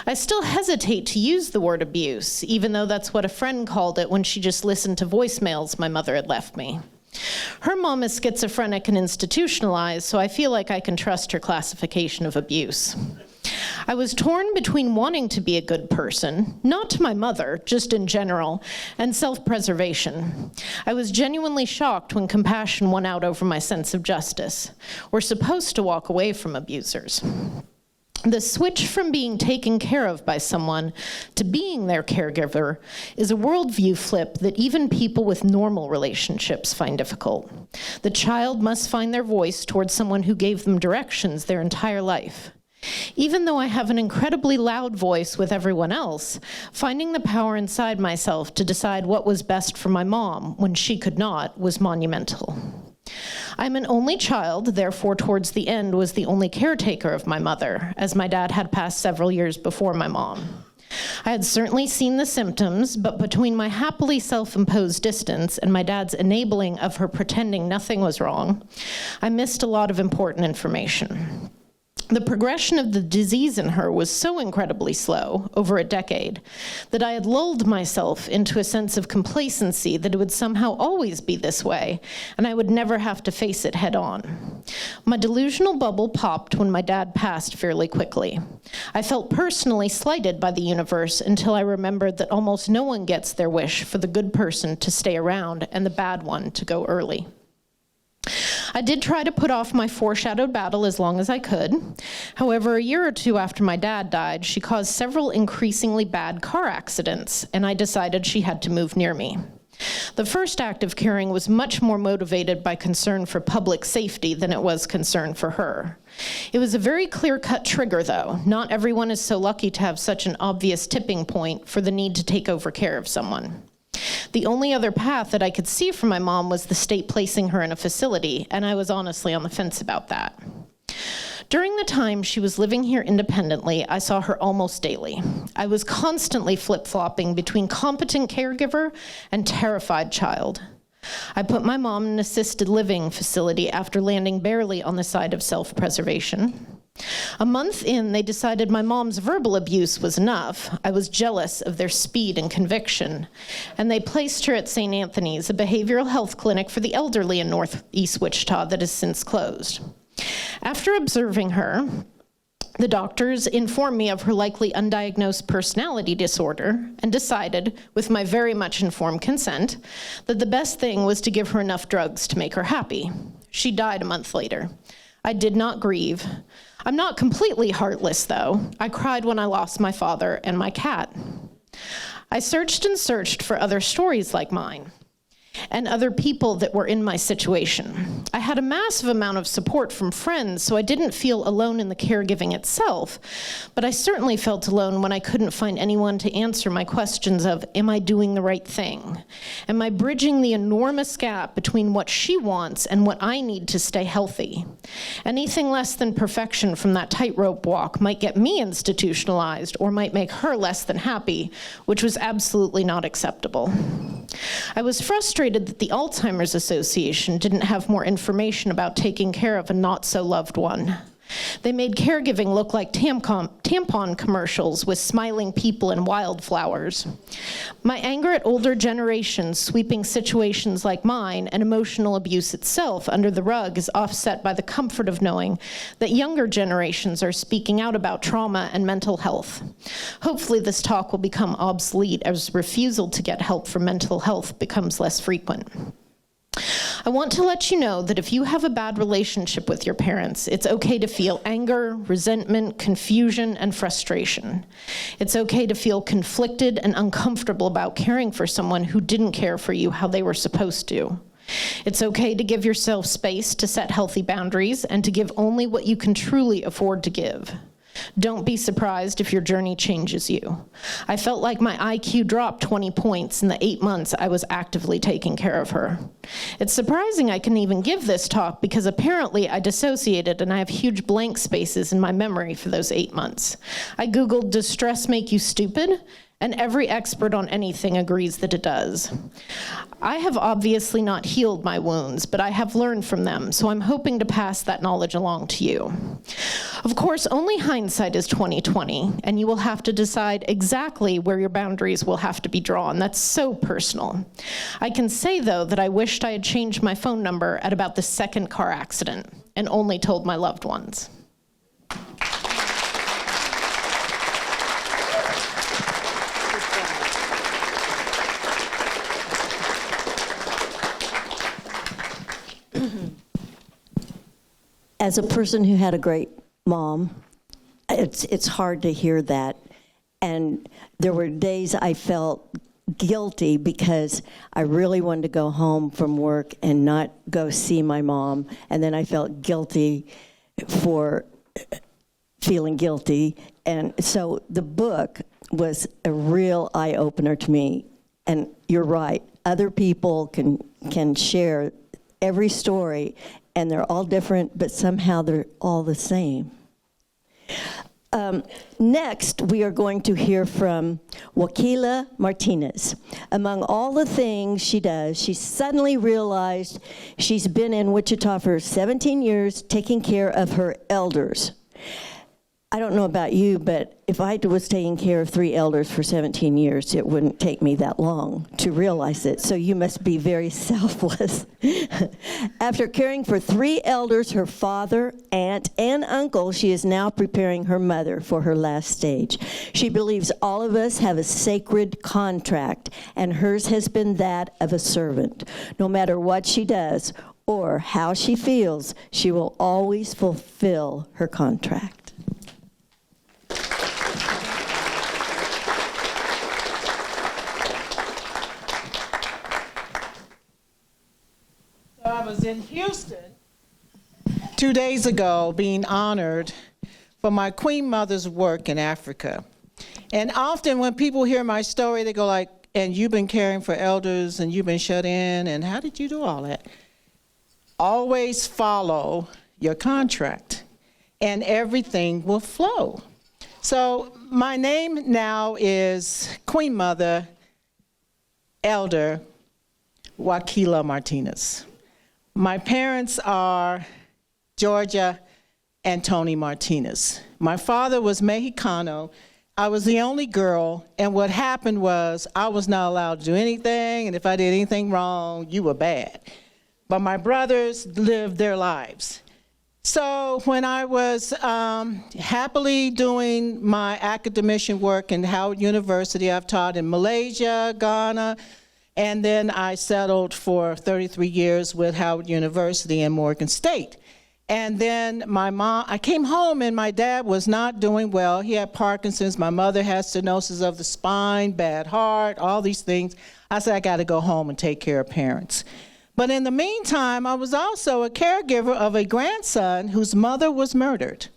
I still hesitate to use the word abuse, even though that's what a friend called it when she just listened to voicemails my mother had left me. Her mom is schizophrenic and institutionalized, so I feel like I can trust her classification of abuse. I was torn between wanting to be a good person, not to my mother, just in general, and self-preservation. I was genuinely shocked when compassion won out over my sense of justice. We're supposed to walk away from abusers. The switch from being taken care of by someone to being their caregiver is a worldview flip that even people with normal relationships find difficult. The child must find their voice towards someone who gave them directions their entire life. Even though I have an incredibly loud voice with everyone else, finding the power inside myself to decide what was best for my mom when she could not was monumental. I'm an only child, therefore towards the end was the only caretaker of my mother, as my dad had passed several years before my mom. I had certainly seen the symptoms, but between my happily self-imposed distance and my dad's enabling of her pretending nothing was wrong, I missed a lot of important information. The progression of the disease in her was so incredibly slow, over a decade, that I had lulled myself into a sense of complacency that it would somehow always be this way, and I would never have to face it head on. My delusional bubble popped when my dad passed fairly quickly. I felt personally slighted by the universe until I remembered that almost no one gets their wish for the good person to stay around and the bad one to go early. I did try to put off my foreshadowed battle as long as I could. However, a year or 2 after my dad died, she caused several increasingly bad car accidents, and I decided she had to move near me. The first act of caring was much more motivated by concern for public safety than it was concern for her. It was a very clear-cut trigger, though. Not everyone is so lucky to have such an obvious tipping point for the need to take over care of someone. The only other path that I could see for my mom was the state placing her in a facility, and I was honestly on the fence about that. During the time she was living here independently, I saw her almost daily. I was constantly flip-flopping between competent caregiver and terrified child. I put my mom in an assisted living facility after landing barely on the side of self-preservation. A month in, they decided my mom's verbal abuse was enough. I was jealous of their speed and conviction, and they placed her at St. Anthony's, a behavioral health clinic for the elderly in Northeast Wichita that has since closed. After observing her, the doctors informed me of her likely undiagnosed personality disorder and decided, with my very much informed consent, that the best thing was to give her enough drugs to make her happy. She died a month later. I did not grieve. I'm not completely heartless, though. I cried when I lost my father and my cat. I searched and searched for other stories like mine and other people that were in my situation. I had a massive amount of support from friends, so I didn't feel alone in the caregiving itself, but I certainly felt alone when I couldn't find anyone to answer my questions of, am I doing the right thing? Am I bridging the enormous gap between what she wants and what I need to stay healthy? Anything less than perfection from that tightrope walk might get me institutionalized or might make her less than happy, which was absolutely not acceptable. I was frustrated that the Alzheimer's Association didn't have more information about taking care of a not-so-loved one. They made caregiving look like tampon commercials with smiling people and wildflowers. My anger at older generations sweeping situations like mine and emotional abuse itself under the rug is offset by the comfort of knowing that younger generations are speaking out about trauma and mental health. Hopefully this talk will become obsolete as refusal to get help for mental health becomes less frequent. I want to let you know that if you have a bad relationship with your parents, it's okay to feel anger, resentment, confusion, and frustration. It's okay to feel conflicted and uncomfortable about caring for someone who didn't care for you how they were supposed to. It's okay to give yourself space to set healthy boundaries and to give only what you can truly afford to give. Don't be surprised if your journey changes you. I felt like my IQ dropped 20 points in the 8 months I was actively taking care of her. It's surprising I can even give this talk because apparently I dissociated and I have huge blank spaces in my memory for those 8 months. I Googled, does stress make you stupid? And every expert on anything agrees that it does. I have obviously not healed my wounds, but I have learned from them, so I'm hoping to pass that knowledge along to you. Of course, only hindsight is 20/20, and you will have to decide exactly where your boundaries will have to be drawn. That's so personal. I can say, though, that I wished I had changed my phone number at about the second car accident and only told my loved ones. As a person who had a great mom, it's hard to hear that. And there were days I felt guilty because I really wanted to go home from work and not go see my mom. And then I felt guilty for feeling guilty. And so the book was a real eye-opener to me. And you're right, other people can share every story, and they're all different, but somehow they're all the same. Next, we are going to hear from Wichita Martinez. Among all the things she does, she suddenly realized she's been in Wichita for 17 years taking care of her elders. I don't know about you, but if I was taking care of 3 elders for 17 years, it wouldn't take me that long to realize it. So you must be very selfless. After caring for 3 elders, her father, aunt, and uncle, she is now preparing her mother for her last stage. She believes all of us have a sacred contract, and hers has been that of a servant. No matter what she does or how she feels, she will always fulfill her contract. I was in Houston 2 days ago being honored for my Queen Mother's work in Africa. And often when people hear my story, they go like, and you've been caring for elders and you've been shut in, and how did you do all that? Always follow your contract and everything will flow. So my name now is Queen Mother Elder Wichita Martinez. My parents are Georgia and Tony Martinez. My father was Mexicano. I was the only girl, and what happened was I was not allowed to do anything, and if I did anything wrong, you were bad. But my brothers lived their lives. So when I was happily doing my academician work in Howard University, I've taught in Malaysia, Ghana, and then I settled for 33 years with Howard University in Morgan State. And then I came home and my dad was not doing well. He had Parkinson's. My mother had stenosis of the spine, bad heart, all these things. I said, I got to go home and take care of parents. But in the meantime, I was also a caregiver of a grandson whose mother was murdered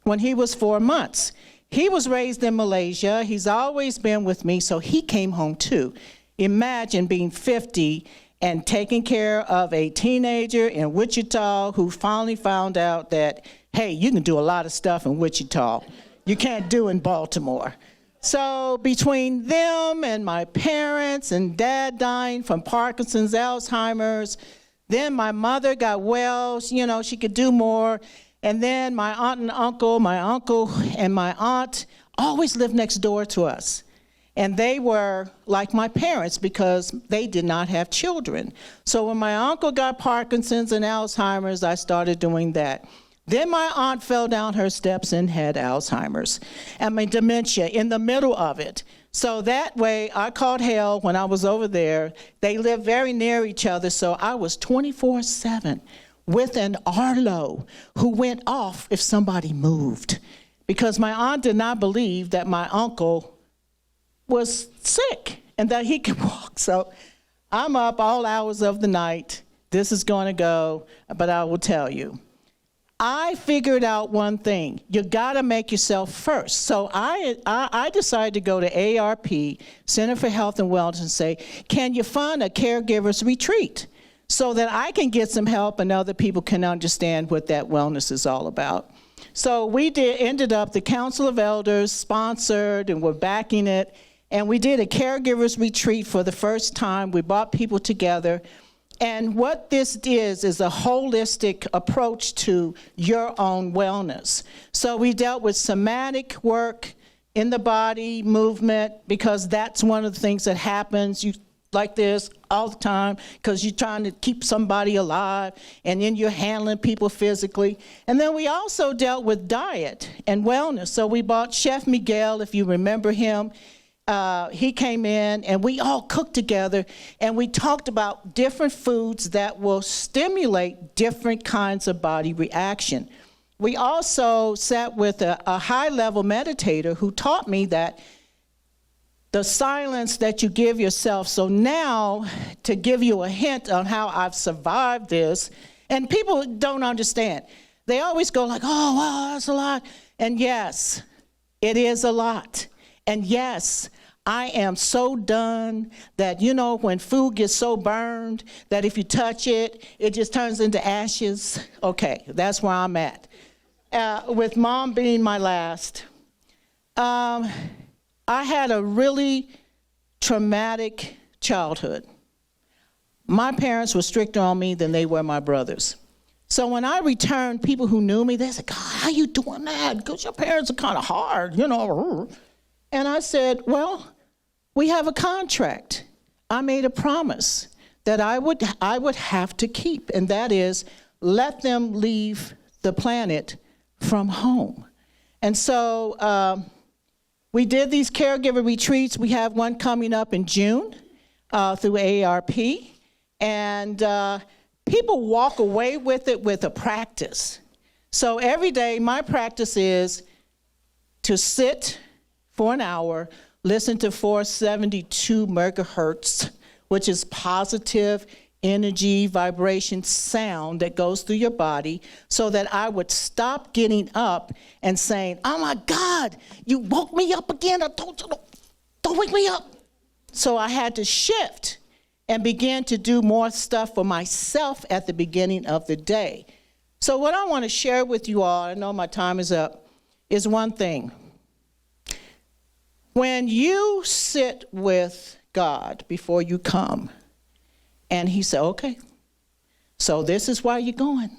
when he was 4 months. He was raised in Malaysia. He's always been with me, so he came home too. Imagine being 50 and taking care of a teenager in Wichita who finally found out that, hey, you can do a lot of stuff in Wichita you can't do in Baltimore. So between them and my parents and dad dying from Parkinson's, Alzheimer's, then my mother got well, she could do more. And then my aunt and uncle, my uncle and my aunt always lived next door to us. And they were like my parents because they did not have children. So when my uncle got Parkinson's and Alzheimer's, I started doing that. Then my aunt fell down her steps and had Alzheimer's and my dementia in the middle of it. So that way I caught hell when I was over there. They lived very near each other, so I was 24/7 with an Arlo who went off if somebody moved, because my aunt did not believe that my uncle was sick and that he could walk. So I'm up all hours of the night. This is going to go, but I will tell you. I figured out one thing. You got to make yourself first. So I decided to go to ARP, Center for Health and Wellness, and say, can you fund a caregiver's retreat so that I can get some help and other people can understand what that wellness is all about? So we ended up, the Council of Elders sponsored and we're backing it. And we did a caregiver's retreat for the first time. We brought people together. And what this is a holistic approach to your own wellness. So we dealt with somatic work in the body, movement, because that's one of the things that happens. You like this all the time because you're trying to keep somebody alive, and then you're handling people physically. And then we also dealt with diet and wellness. So we brought Chef Miguel, if you remember him. He came in and we all cooked together and we talked about different foods that will stimulate different kinds of body reaction. We also sat with a high-level meditator who taught me that the silence that you give yourself. So now, to give you a hint on how I've survived this, and people don't understand. They always go like, oh, wow, that's a lot. And yes, it is a lot. And yes, I am so done that, you know, when food gets so burned that if you touch it, it just turns into ashes. Okay, that's where I'm at. With Mom being my last, I had a really traumatic childhood. My parents were stricter on me than they were my brothers. So when I returned, people who knew me, they said, God, how you doing that? Because your parents are kind of hard, you know. And I said, well, we have a contract. I made a promise that I would have to keep, and that is let them leave the planet from home. And so we did these caregiver retreats. We have one coming up in June through AARP. And people walk away with it with a practice. So every day, my practice is to sit for an hour, listen to 472 megahertz, which is positive energy, vibration, sound that goes through your body, so that I would stop getting up and saying, oh my God, you woke me up again. I told you, don't wake me up. So I had to shift and begin to do more stuff for myself at the beginning of the day. So what I want to share with you all, I know my time is up, is one thing. When you sit with God before you come, and he said, okay, so this is why you're going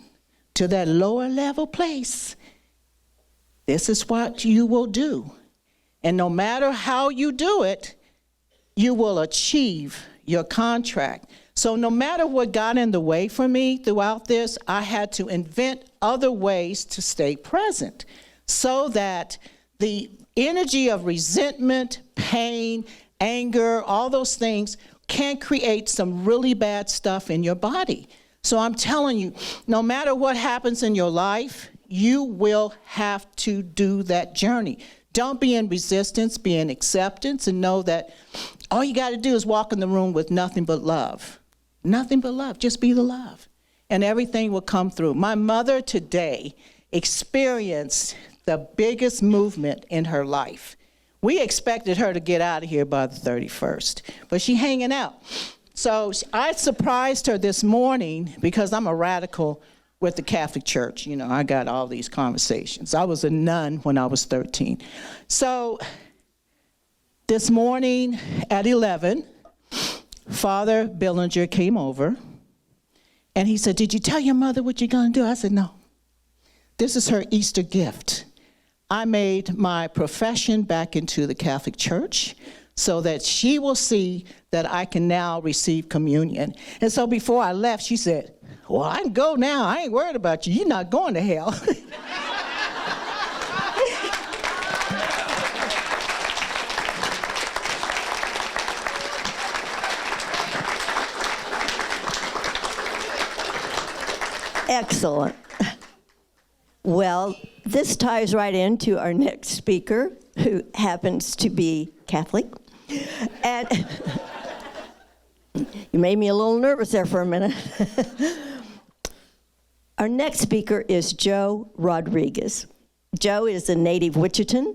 to that lower level place. This is what you will do. And no matter how you do it, you will achieve your contract. So no matter what got in the way for me throughout this, I had to invent other ways to stay present so that the energy of resentment, pain, anger, all those things can create some really bad stuff in your body. So I'm telling you, no matter what happens in your life, you will have to do that journey. Don't be in resistance, be in acceptance, and know that all you got to do is walk in the room with nothing but love. Nothing but love. Just be the love. And everything will come through. My mother today experienced the biggest movement in her life. We expected her to get out of here by the 31st, but she's hanging out. So I surprised her this morning because I'm a radical with the Catholic Church. You know, I got all these conversations. I was a nun when I was 13. So this morning at 11, Father Billinger came over, and he said, did you tell your mother what you're going to do? I said, no. This is her Easter gift. I made my profession back into the Catholic Church so that she will see that I can now receive communion. And so before I left, she said, well, I can go now. I ain't worried about you. You're not going to hell. Excellent. Well, this ties right into our next speaker, who happens to be Catholic. And you made me a little nervous there for a minute. Our next speaker is Joe Rodriguez. Joe is a native Wichitan,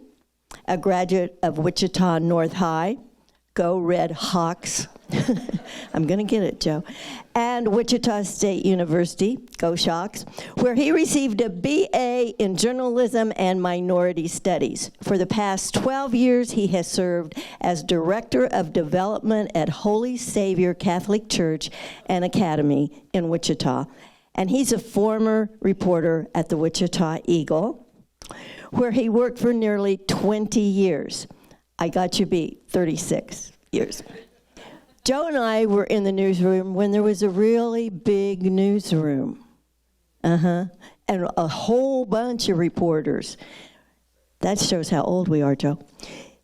a graduate of Wichita North High. Go Red Hawks. I'm going to get it, Joe. And Wichita State University, go Shocks, where he received a BA in journalism and minority studies. For the past 12 years, he has served as Director of Development at Holy Savior Catholic Church and Academy in Wichita. And he's a former reporter at the Wichita Eagle, where he worked for nearly 20 years. I got you beat, 36 years. Joe and I were in the newsroom when there was a really big newsroom. And a whole bunch of reporters. That shows how old we are, Joe.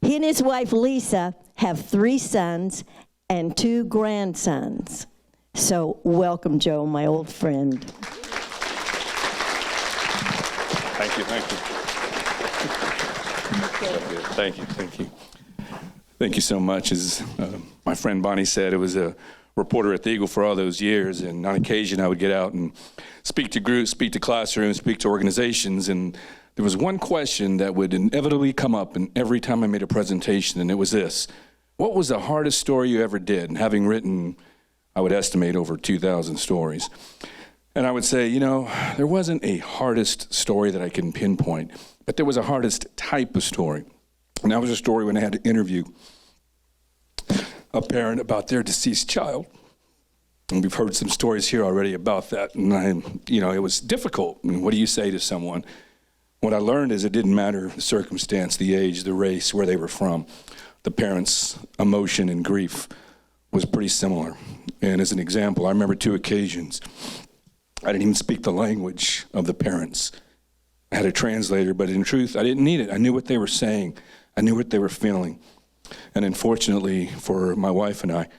He and his wife, Lisa, have 3 sons and 2 grandsons. So welcome, Joe, my old friend. Thank you. Thank you so much. As my friend Bonnie said, I was a reporter at the Eagle for all those years, and on occasion I would get out and speak to groups, speak to classrooms, speak to organizations, and there was one question that would inevitably come up and every time I made a presentation, and it was this: what was the hardest story you ever did? And having written, I would estimate, over 2,000 stories. And I would say, there wasn't a hardest story that I can pinpoint, but there was a hardest type of story. And that was a story when I had to interview a parent about their deceased child. And we've heard some stories here already about that. And it was difficult. I mean, what do you say to someone? What I learned is it didn't matter the circumstance, the age, the race, where they were from. The parents' emotion and grief was pretty similar. And as an example, I remember 2 occasions. I didn't even speak the language of the parents. I had a translator, but in truth, I didn't need it. I knew what they were saying. I knew what they were feeling. And unfortunately for my wife and I,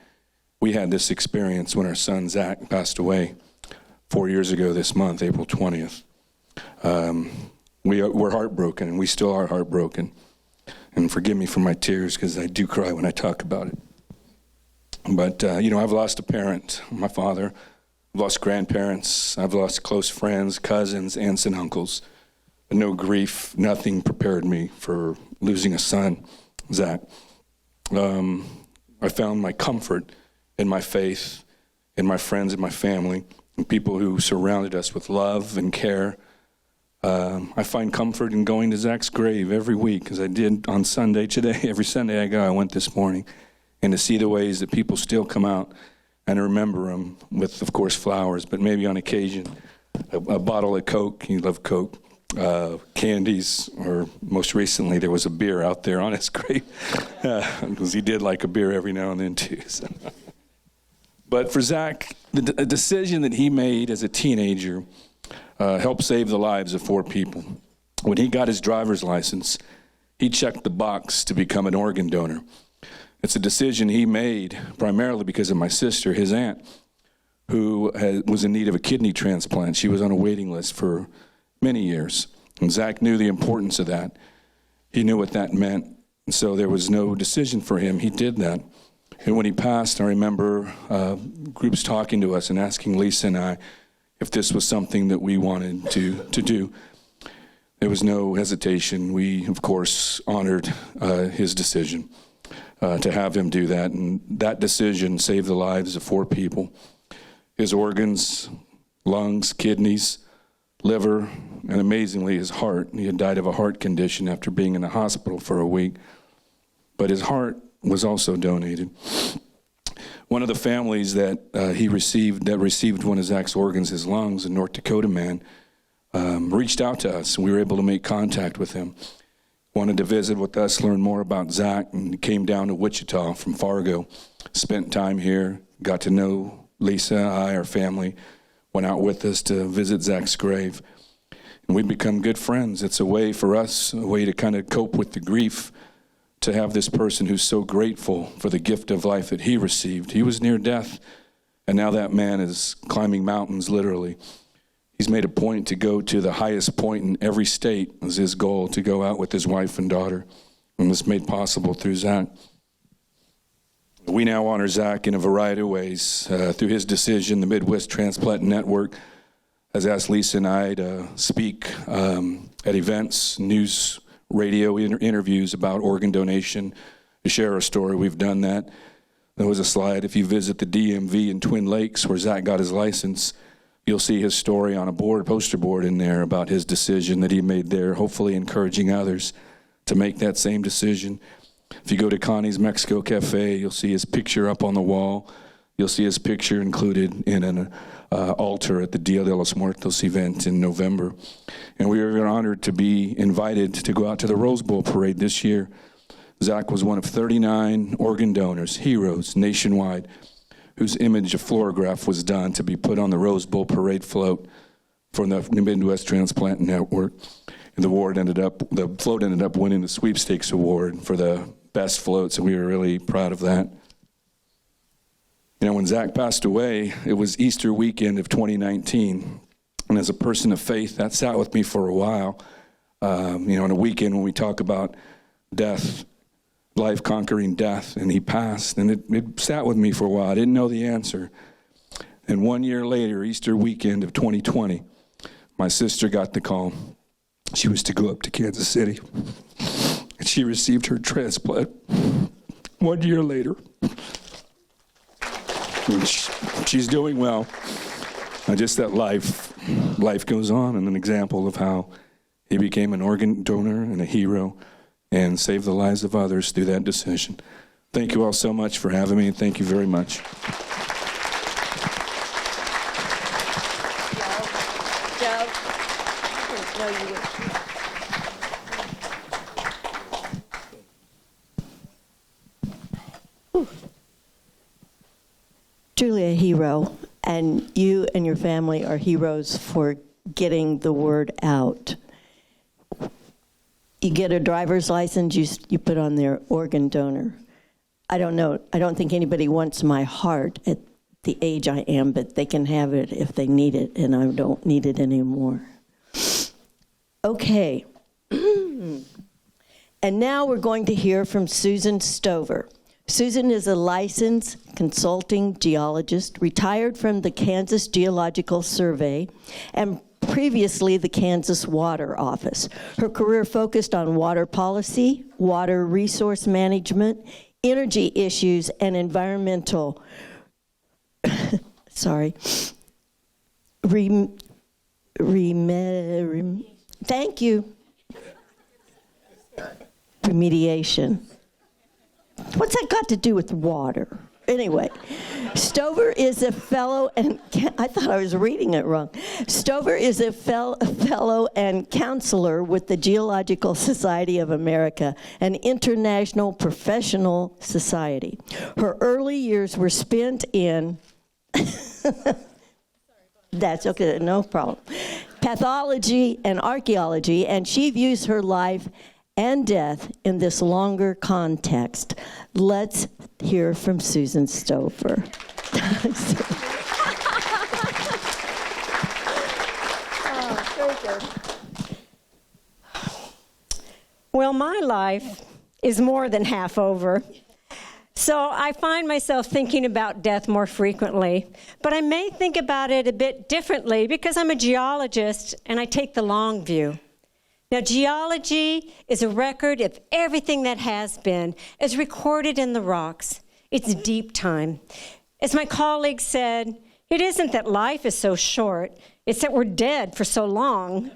we had this experience when our son Zach passed away 4 years ago this month, April 20th. We're heartbroken, and we still are heartbroken. And forgive me for my tears, because I do cry when I talk about it. But, I've lost a parent, my father. I've lost grandparents. I've lost close friends, cousins, aunts, and uncles. But no grief, nothing prepared me for losing a son, Zach. I found my comfort in my faith, in my friends, in my family, and people who surrounded us with love and care. I find comfort in going to Zach's grave every week, as I did on Sunday today. Every Sunday I go, I went this morning, and to see the ways that people still come out and remember him with, of course, flowers, but maybe on occasion, a bottle of Coke. He loved Coke. Candies, or most recently there was a beer out there on his grave, because he did like a beer every now and then too. So. But for Zach, the decision that he made as a teenager helped save the lives of 4 people. When he got his driver's license, he checked the box to become an organ donor. It's a decision he made primarily because of my sister, his aunt, who was in need of a kidney transplant. She was on a waiting list for many years. And Zach knew the importance of that. He knew what that meant. And so there was no decision for him. He did that. And when he passed, I remember groups talking to us and asking Lisa and I if this was something that we wanted to do. There was no hesitation. We, of course, honored his decision to have him do that. And that decision saved the lives of 4 people. His organs, lungs, kidneys, liver, and amazingly his heart. He had died of a heart condition after being in the hospital for a week. But his heart was also donated. One of the families that received one of Zach's organs, his lungs, a North Dakota man, reached out to us, and we were able to make contact with him. Wanted to visit with us, learn more about Zach, and came down to Wichita from Fargo. Spent time here, got to know Lisa, our family, went out with us to visit Zach's grave. And we've become good friends. It's a way for us, a way to kind of cope with the grief, to have this person who's so grateful for the gift of life that he received. He was near death, and now that man is climbing mountains, literally. He's made a point to go to the highest point in every state as his goal, to go out with his wife and daughter. And this made possible through Zach. We now honor Zach in a variety of ways. Through his decision, the Midwest Transplant Network has asked Lisa and I to speak at events, news, radio interviews about organ donation, to share our story. We've done that. There was a slide. If you visit the DMV in Twin Lakes, where Zach got his license, you'll see his story on a poster board in there about his decision that he made there, hopefully encouraging others to make that same decision. If you go to Connie's Mexico Cafe, you'll see his picture up on the wall. You'll see his picture included in an altar at the Dia de los Muertos event in November. And we are honored to be invited to go out to the Rose Bowl parade this year. Zach was one of 39 organ donors, heroes nationwide, whose image of fluorograph was done to be put on the Rose Bowl parade float from the Midwest Transplant Network. And the float ended up winning the sweepstakes award for the best floats, and we were really proud of that. You know, when Zach passed away, it was Easter weekend of 2019. And as a person of faith, that sat with me for a while. On a weekend when we talk about death, life conquering death, and he passed. And it sat with me for a while. I didn't know the answer. And 1 year later, Easter weekend of 2020, my sister got the call. She was to go up to Kansas City. And she received her transplant 1 year later. And she's doing well. And just that life goes on, and an example of how he became an organ donor and a hero and saved the lives of others through that decision. Thank you all so much for having me, and thank you very much. Truly a hero, and you and your family are heroes for getting the word out. You get a driver's license, you put on there organ donor. I don't know, I don't think anybody wants my heart at the age I am, but they can have it if they need it, and I don't need it anymore. Okay. And now we're going to hear from Susan Stover. Susan is a licensed consulting geologist, retired from the Kansas Geological Survey and previously the Kansas Water Office. Her career focused on water policy, water resource management, energy issues, and environmental, thank you, remediation. What's that got to do with water? Anyway, Stover is a fellow, and I thought I was reading it wrong. Stover is a fellow and counselor with the Geological Society of America, an international professional society. Her early years were spent in, that's okay, no problem, pathology and archaeology, and she views her life and death in this longer context. Let's hear from Susan Stover. Well, my life is more than half over. So I find myself thinking about death more frequently, but I may think about it a bit differently because I'm a geologist and I take the long view. Now, geology is a record of everything that has been, as recorded in the rocks. It's deep time. As my colleague said, it isn't that life is so short, it's that we're dead for so long.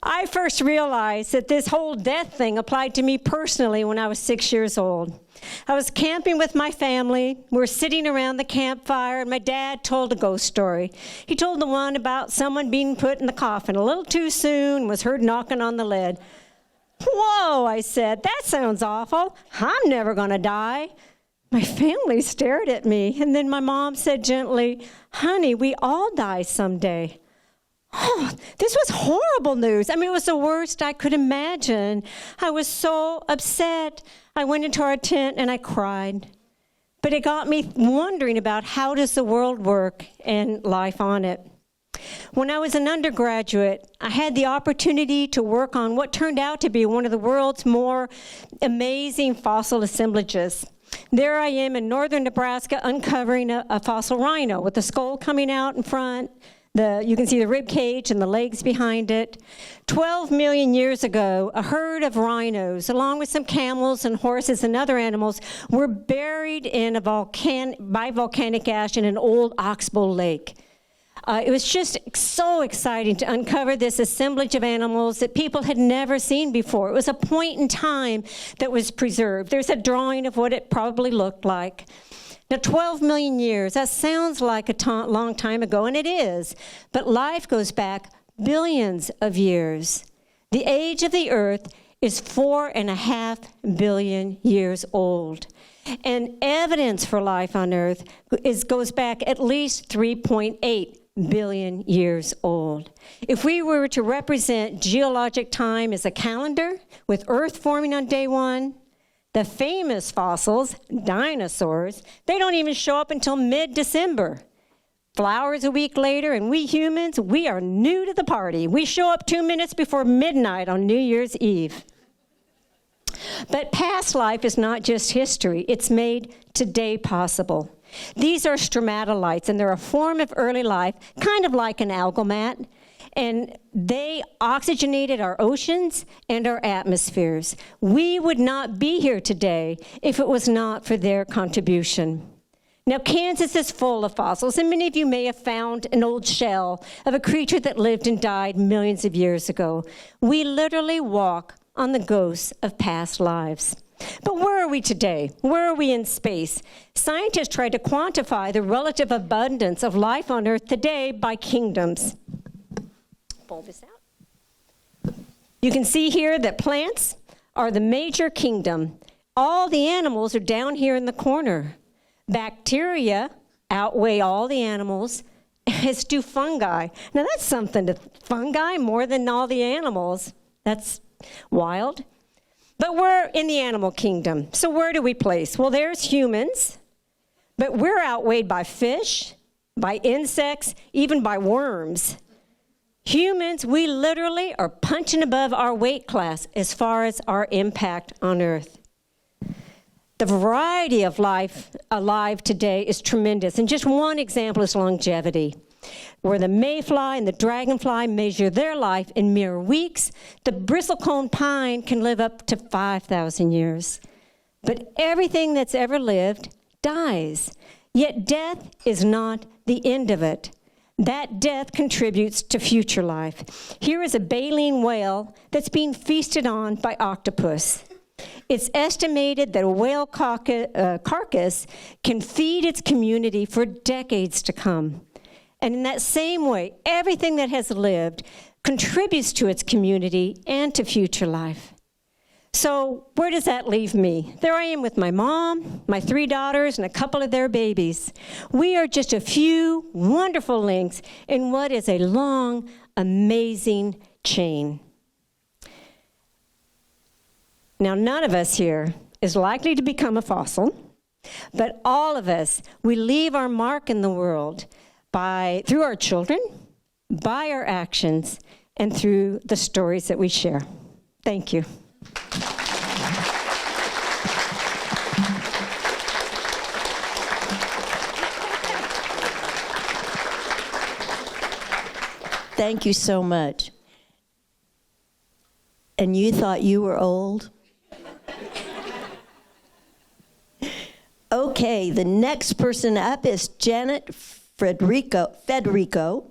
I first realized that this whole death thing applied to me personally when I was 6 years old. I was camping with my family. We were sitting around the campfire, and my dad told a ghost story. He told the one about someone being put in the coffin a little too soon, was heard knocking on the lid. Whoa, I said, that sounds awful. I'm never going to die. My family stared at me, and then my mom said gently, honey, we all die someday. Oh, this was horrible news. I mean, it was the worst I could imagine. I was so upset. I went into our tent and I cried. But it got me wondering about how does the world work and life on it. When I was an undergraduate, I had the opportunity to work on what turned out to be one of the world's more amazing fossil assemblages. There I am in northern Nebraska uncovering a fossil rhino with the skull coming out in front. You can see the rib cage and the legs behind it. 12 million years ago, a herd of rhinos, along with some camels and horses and other animals, were buried in by volcanic ash in an old oxbow lake. It was just so exciting to uncover this assemblage of animals that people had never seen before. It was a point in time that was preserved. There's a drawing of what it probably looked like. Now, 12 million years, that sounds like a long time ago, and it is, but life goes back billions of years. The age of the earth is 4.5 billion years old, and evidence for life on earth goes back at least 3.8 billion years old. If we were to represent geologic time as a calendar, with Earth forming on day one, the famous fossils, dinosaurs, they don't even show up until mid-December. Flowers a week later, and we humans, we are new to the party. We show up 2 minutes before midnight on New Year's Eve. But past life is not just history. It's made today possible. These are stromatolites, and they're a form of early life, kind of like an algal mat. And they oxygenated our oceans and our atmospheres. We would not be here today if it was not for their contribution. Now, Kansas is full of fossils, and many of you may have found an old shell of a creature that lived and died millions of years ago. We literally walk on the ghosts of past lives. But where are we today? Where are we in space? Scientists try to quantify the relative abundance of life on Earth today by kingdoms. Pull this out. You can see here that plants are the major kingdom. All the animals are down here in the corner. Bacteria outweigh all the animals, as do fungi. Now that's something to fungi more than all the animals. That's wild. But we're in the animal kingdom. So where do we place? Well, there's humans, but we're outweighed by fish, by insects, even by worms. Humans, we literally are punching above our weight class as far as our impact on Earth. The variety of life alive today is tremendous, and just one example is longevity. Where the mayfly and the dragonfly measure their life in mere weeks, the bristlecone pine can live up to 5,000 years. But everything that's ever lived dies. Yet death is not the end of it. That death contributes to future life. Here is a baleen whale that's being feasted on by octopus. It's estimated that a whale carcass can feed its community for decades to come. And in that same way, everything that has lived contributes to its community and to future life. So where does that leave me? There I am with my mom, my 3 daughters, and a couple of their babies. We are just a few wonderful links in what is a long, amazing chain. Now, none of us here is likely to become a fossil, but all of us, we leave our mark in the world through our children, by our actions, and through the stories that we share. Thank you. Thank you so much. And you thought you were old? Okay, the next person up is Janet Federico.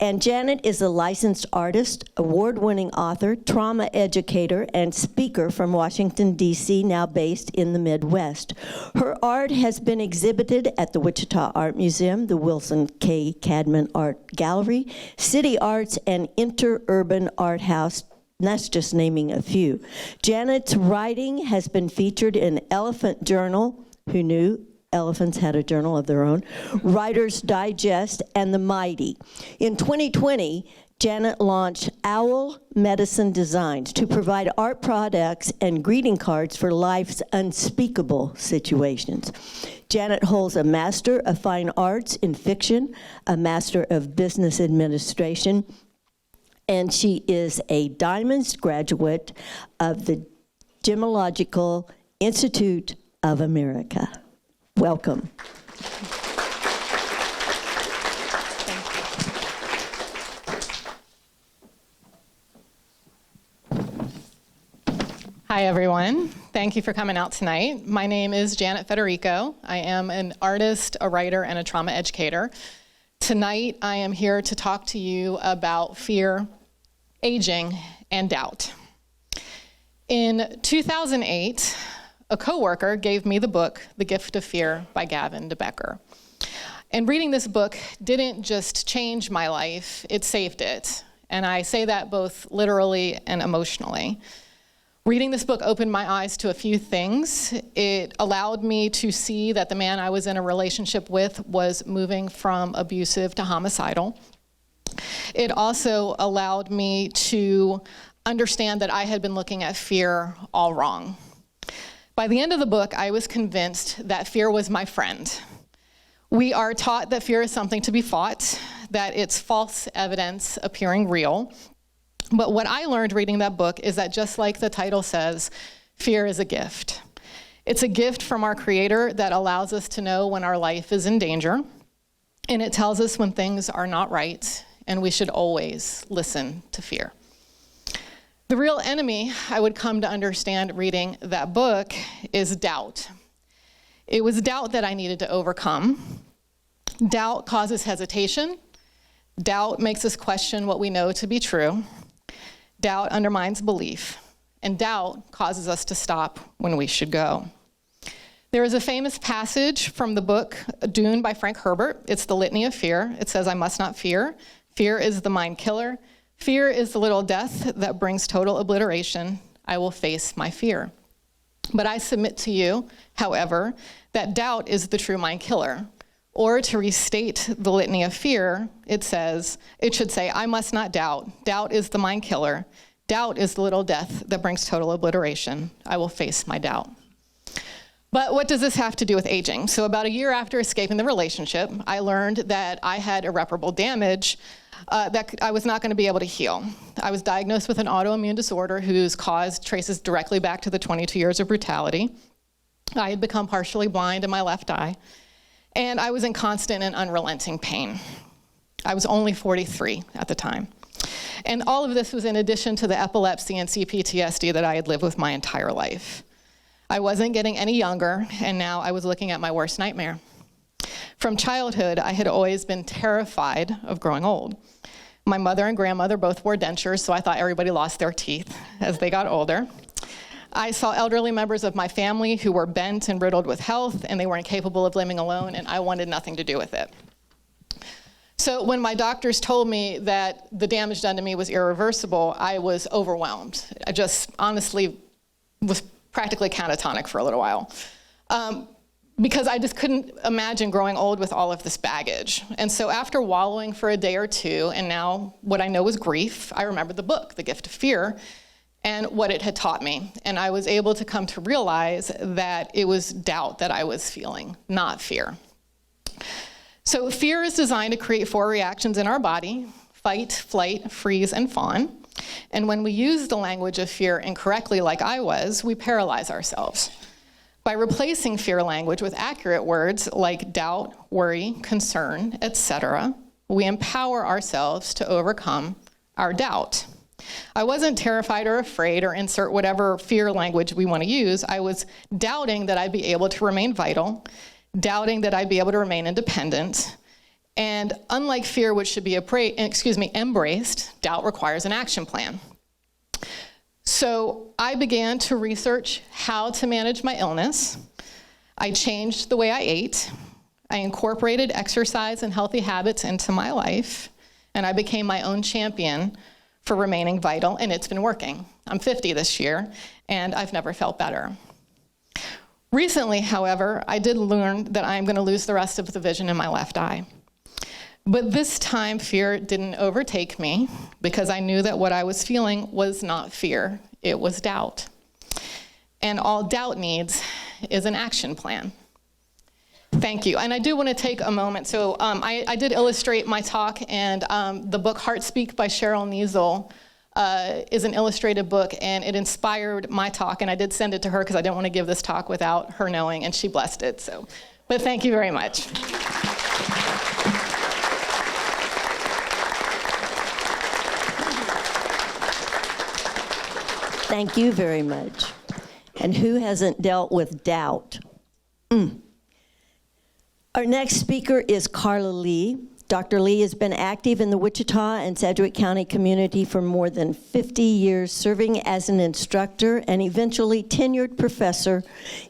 And Janet is a licensed artist, award-winning author, trauma educator, and speaker from Washington, D.C., now based in the Midwest. Her art has been exhibited at the Wichita Art Museum, the Wilson K. Cadman Art Gallery, City Arts, and Interurban Art House. That's just naming a few. Janet's writing has been featured in Elephant Journal, who knew elephants had a journal of their own, Writer's Digest, and The Mighty. In 2020, Janet launched Owl Medicine Designs to provide art products and greeting cards for life's unspeakable situations. Janet holds a Master of Fine Arts in Fiction, a Master of Business Administration, and she is a Diamonds graduate of the Gemological Institute of America. Welcome. Hi, everyone. Thank you for coming out tonight. My name is Janet Federico. I am an artist, a writer, and a trauma educator. Tonight, I am here to talk to you about fear, aging, and doubt. In 2008, a coworker gave me the book, The Gift of Fear by Gavin de Becker. And reading this book didn't just change my life, it saved it. And I say that both literally and emotionally. Reading this book opened my eyes to a few things. It allowed me to see that the man I was in a relationship with was moving from abusive to homicidal. It also allowed me to understand that I had been looking at fear all wrong. By the end of the book, I was convinced that fear was my friend. We are taught that fear is something to be fought, that it's false evidence appearing real. But what I learned reading that book is that just like the title says, fear is a gift. It's a gift from our Creator that allows us to know when our life is in danger, and it tells us when things are not right, and we should always listen to fear. The real enemy I would come to understand reading that book is doubt. It was doubt that I needed to overcome. Doubt causes hesitation. Doubt makes us question what we know to be true. Doubt undermines belief. And doubt causes us to stop when we should go. There is a famous passage from the book Dune by Frank Herbert. It's the Litany of Fear. It says, "I must not fear. Fear is the mind killer. Fear is the little death that brings total obliteration. I will face my fear." But I submit to you, however, that doubt is the true mind killer. Or to restate the Litany of Fear, it should say, "I must not doubt. Doubt is the mind killer. Doubt is the little death that brings total obliteration. I will face my doubt." But what does this have to do with aging? So about a year after escaping the relationship, I learned that I had irreparable damage that I was not going to be able to heal. I was diagnosed with an autoimmune disorder whose cause traces directly back to the 22 years of brutality. I had become partially blind in my left eye, and I was in constant and unrelenting pain. I was only 43 at the time. And all of this was in addition to the epilepsy and CPTSD that I had lived with my entire life. I wasn't getting any younger, and now I was looking at my worst nightmare. From childhood, I had always been terrified of growing old. My mother and grandmother both wore dentures, so I thought everybody lost their teeth as they got older. I saw elderly members of my family who were bent and riddled with health, and they were incapable of living alone, and I wanted nothing to do with it. So when my doctors told me that the damage done to me was irreversible, I was overwhelmed. I just honestly was practically catatonic for a little while. Because I just couldn't imagine growing old with all of this baggage. And so after wallowing for a day or two, and now what I know was grief, I remembered the book, The Gift of Fear, and what it had taught me. And I was able to come to realize that it was doubt that I was feeling, not fear. So fear is designed to create 4 reactions in our body: fight, flight, freeze, and fawn. And when we use the language of fear incorrectly, like I was, we paralyze ourselves. By replacing fear language with accurate words like doubt, worry, concern, etc., we empower ourselves to overcome our doubt. I wasn't terrified or afraid, or insert whatever fear language we want to use. I was doubting that I'd be able to remain vital, doubting that I'd be able to remain independent, And unlike fear, which should be embraced, doubt requires an action plan. So I began to research how to manage my illness. I changed the way I ate. I incorporated exercise and healthy habits into my life, and I became my own champion for remaining vital, and it's been working. I'm 50 this year, and I've never felt better. Recently, however, I did learn that I'm going to lose the rest of the vision in my left eye. But this time, fear didn't overtake me because I knew that what I was feeling was not fear, it was doubt. And all doubt needs is an action plan. Thank you. And I do want to take a moment. So I did illustrate my talk, and the book Heart Speak by Cheryl Niesel is an illustrated book, and it inspired my talk, and I did send it to her because I didn't want to give this talk without her knowing, and she blessed it. So, but thank you very much. Thank you very much. And who hasn't dealt with doubt? Our next speaker is Carla Lee. Dr. Lee has been active in the Wichita and Sedgwick County community for more than 50 years, serving as an instructor and eventually tenured professor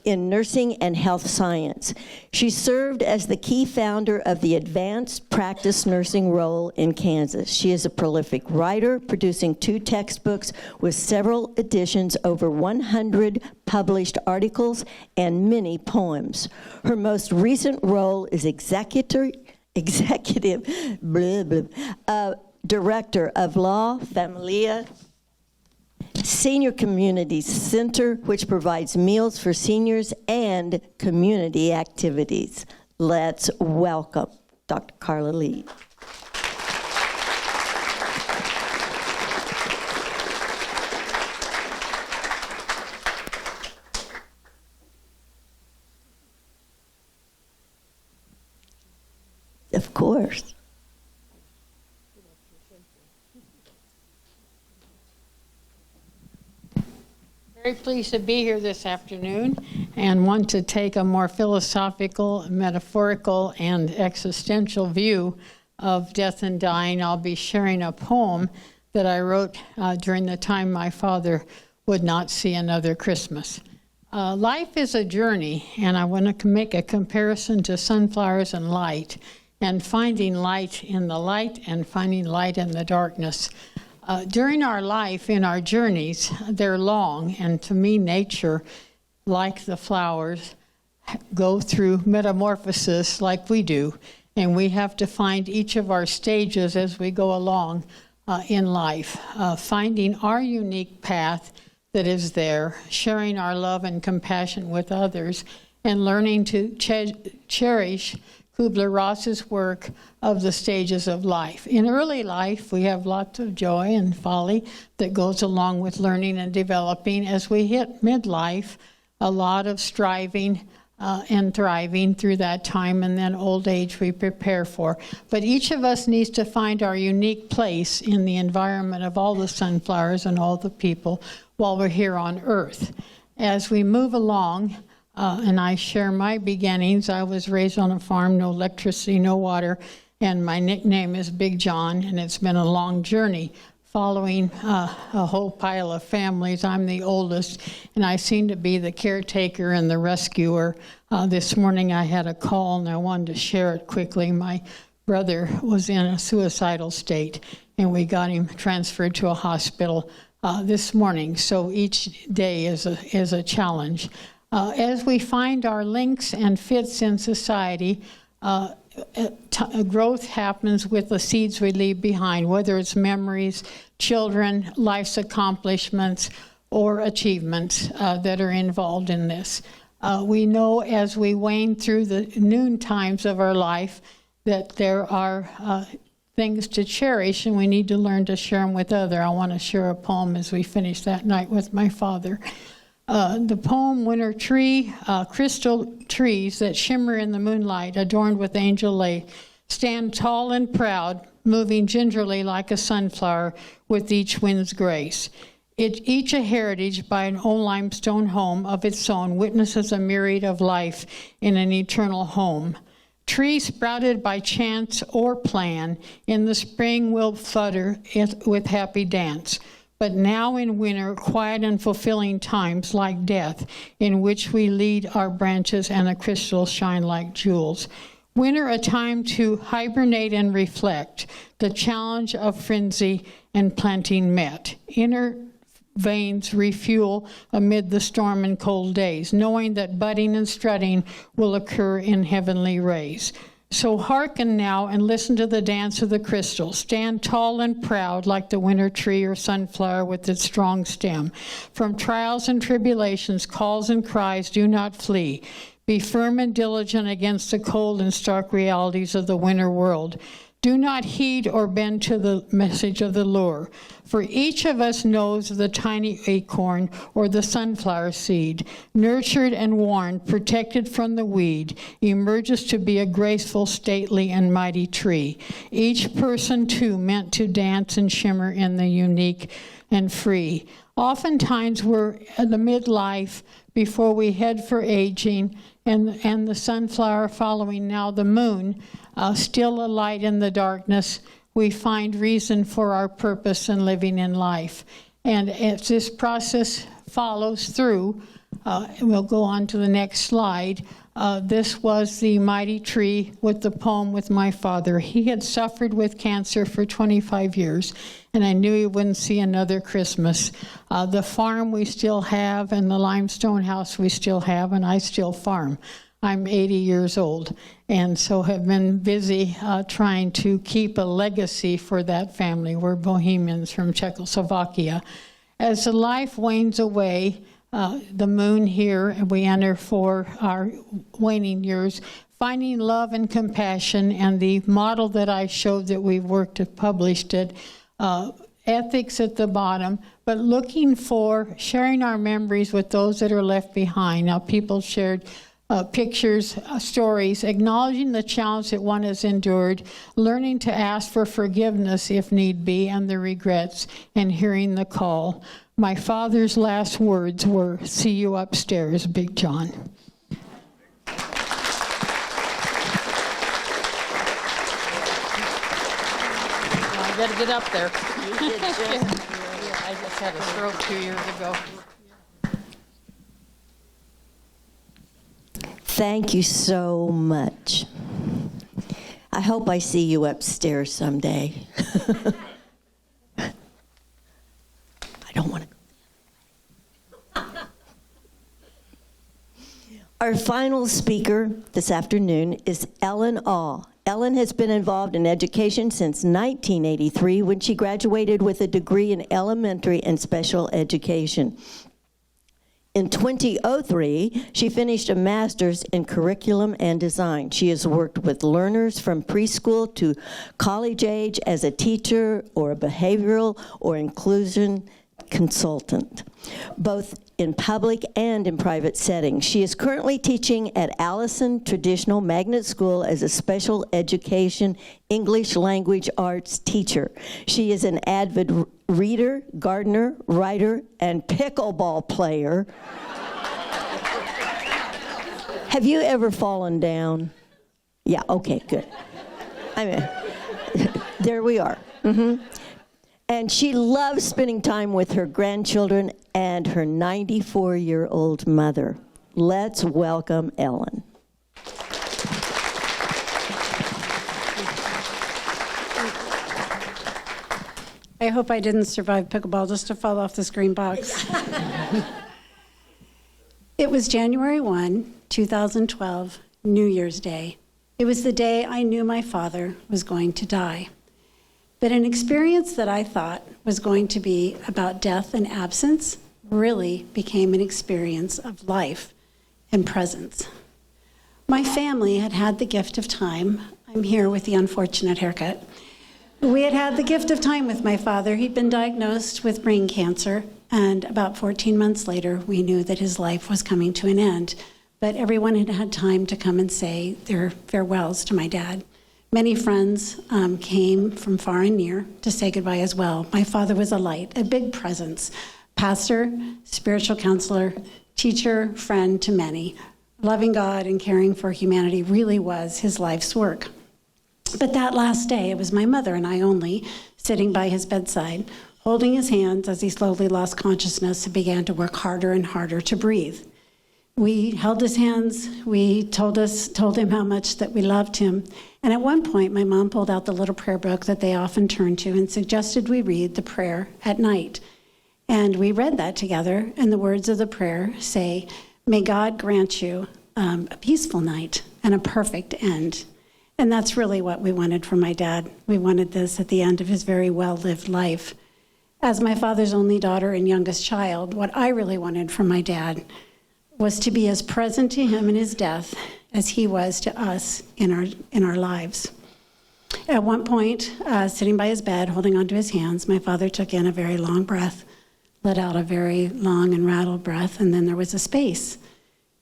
in nursing and health science. She served as the key founder of the Advanced Practice Nursing role in Kansas. She is a prolific writer, producing 2 textbooks with several editions, over 100 published articles, and many poems. Her most recent role is executive director of La Familia Senior Community Center, which provides meals for seniors and community activities. Let's welcome Dr. Carla Lee. Of course. Very pleased to be here this afternoon and want to take a more philosophical, metaphorical, and existential view of death and dying. I'll be sharing a poem that I wrote during the time my father would not see another Christmas. Life is a journey, and I want to make a comparison to sunflowers and light, and finding light in the light and finding light in the darkness. During our life, in our journeys, they're long, and to me, nature, like the flowers, go through metamorphosis like we do, and we have to find each of our stages as we go along in life, finding our unique path that is there, sharing our love and compassion with others, and learning to cherish Kubler-Ross's work of the stages of life. In early life, we have lots of joy and folly that goes along with learning and developing. As we hit midlife, a lot of striving and thriving through that time, and then old age we prepare for. But each of us needs to find our unique place in the environment of all the sunflowers and all the people while we're here on earth. As we move along, and I share my beginnings. I was raised on a farm, no electricity, no water, and my nickname is Big John, and it's been a long journey following a whole pile of families. I'm the oldest, and I seem to be the caretaker and the rescuer. This morning I had a call, and I wanted to share it quickly. My brother was in a suicidal state, and we got him transferred to a hospital this morning, so each day is a challenge. As we find our links and fits in society, growth happens with the seeds we leave behind, whether it's memories, children, life's accomplishments, or achievements that are involved in this. We know as we wane through the noon times of our life that there are things to cherish, and we need to learn to share them with others. I want to share a poem as we finish that night with my father. The poem, Winter Tree, crystal trees that shimmer in the moonlight, adorned with angel lace, stand tall and proud, moving gingerly like a sunflower with each wind's grace. Each a heritage by an old limestone home of its own, witnesses a myriad of life in an eternal home. Tree sprouted by chance or plan, in the spring will flutter with happy dance. But now in winter, quiet and fulfilling times like death, in which we lead our branches and the crystals shine like jewels. Winter, a time to hibernate and reflect, the challenge of frenzy and planting met. Inner veins refuel amid the storm and cold days, knowing that budding and strutting will occur in heavenly rays. So hearken now and listen to the dance of the crystals. Stand tall and proud like the winter tree or sunflower with its strong stem. From trials and tribulations, calls and cries, do not flee. Be firm and diligent against the cold and stark realities of the winter world. Do not heed or bend to the message of the lure, for each of us knows the tiny acorn or the sunflower seed, nurtured and warned, protected from the weed, emerges to be a graceful, stately, and mighty tree. Each person, too, meant to dance and shimmer in the unique and free. Oftentimes we're at the midlife before we head for aging, and the sunflower following now the moon, still a light in the darkness, we find reason for our purpose in living in life. And as this process follows through, we'll go on to the next slide. This was the mighty tree with the poem with my father. He had suffered with cancer for 25 years, and I knew he wouldn't see another Christmas. The farm we still have, and the limestone house we still have, and I still farm. I'm 80 years old, and so have been busy trying to keep a legacy for that family. We're Bohemians from Czechoslovakia. As the life wanes away, the moon here, and we enter for our waning years, finding love and compassion, and the model that I showed that we've worked and published it, ethics at the bottom, but looking for sharing our memories with those that are left behind. Now, people shared pictures, stories, acknowledging the challenge that one has endured, learning to ask for forgiveness if need be, and the regrets, and hearing the call. My father's last words were, "See you upstairs, Big John." I got to get up there. I just had a stroke 2 years ago. Thank you so much. I hope I see you upstairs someday. I don't want to. Our final speaker this afternoon is Ellen Awe. Ellen has been involved in education since 1983 when she graduated with a degree in elementary and special education. In 2003, she finished a master's in curriculum and design. She has worked with learners from preschool to college age as a teacher or a behavioral or inclusion consultant, both in public and in private settings. She is currently teaching at Allison Traditional Magnet School as a special education English language arts teacher. She is an avid reader, gardener, writer, and pickleball player. Have you ever fallen down? Yeah, okay, good. I mean, there we are. Mm-hmm. And she loves spending time with her grandchildren and her 94-year-old mother. Let's welcome Ellen. I hope I didn't survive pickleball just to fall off this green box. It was January 1, 2012, New Year's Day. It was the day I knew my father was going to die. But an experience that I thought was going to be about death and absence really became an experience of life and presence. My family had had the gift of time. I'm here with the unfortunate haircut. We had had the gift of time with my father. He'd been diagnosed with brain cancer, and about 14 months later, we knew that his life was coming to an end. But everyone had had time to come and say their farewells to my dad. Many friends came from far and near to say goodbye as well. My father was a light, a big presence, pastor, spiritual counselor, teacher, friend to many. Loving God and caring for humanity really was his life's work. But that last day, it was my mother and I only, sitting by his bedside, holding his hands as he slowly lost consciousness and began to work harder and harder to breathe. We held his hands, we told him how much that we loved him, and at one point my mom pulled out the little prayer book that they often turn to and suggested we read the prayer at night. And we read that together, and the words of the prayer say, "May God grant you a peaceful night and a perfect end." And that's really what we wanted from my dad. We wanted this at the end of his very well-lived life. As my father's only daughter and youngest child, what I really wanted from my dad was to be as present to him in his death as he was to us in our lives. At one point, sitting by his bed, holding onto his hands, my father took in a very long breath, let out a very long and rattled breath, and then there was a space.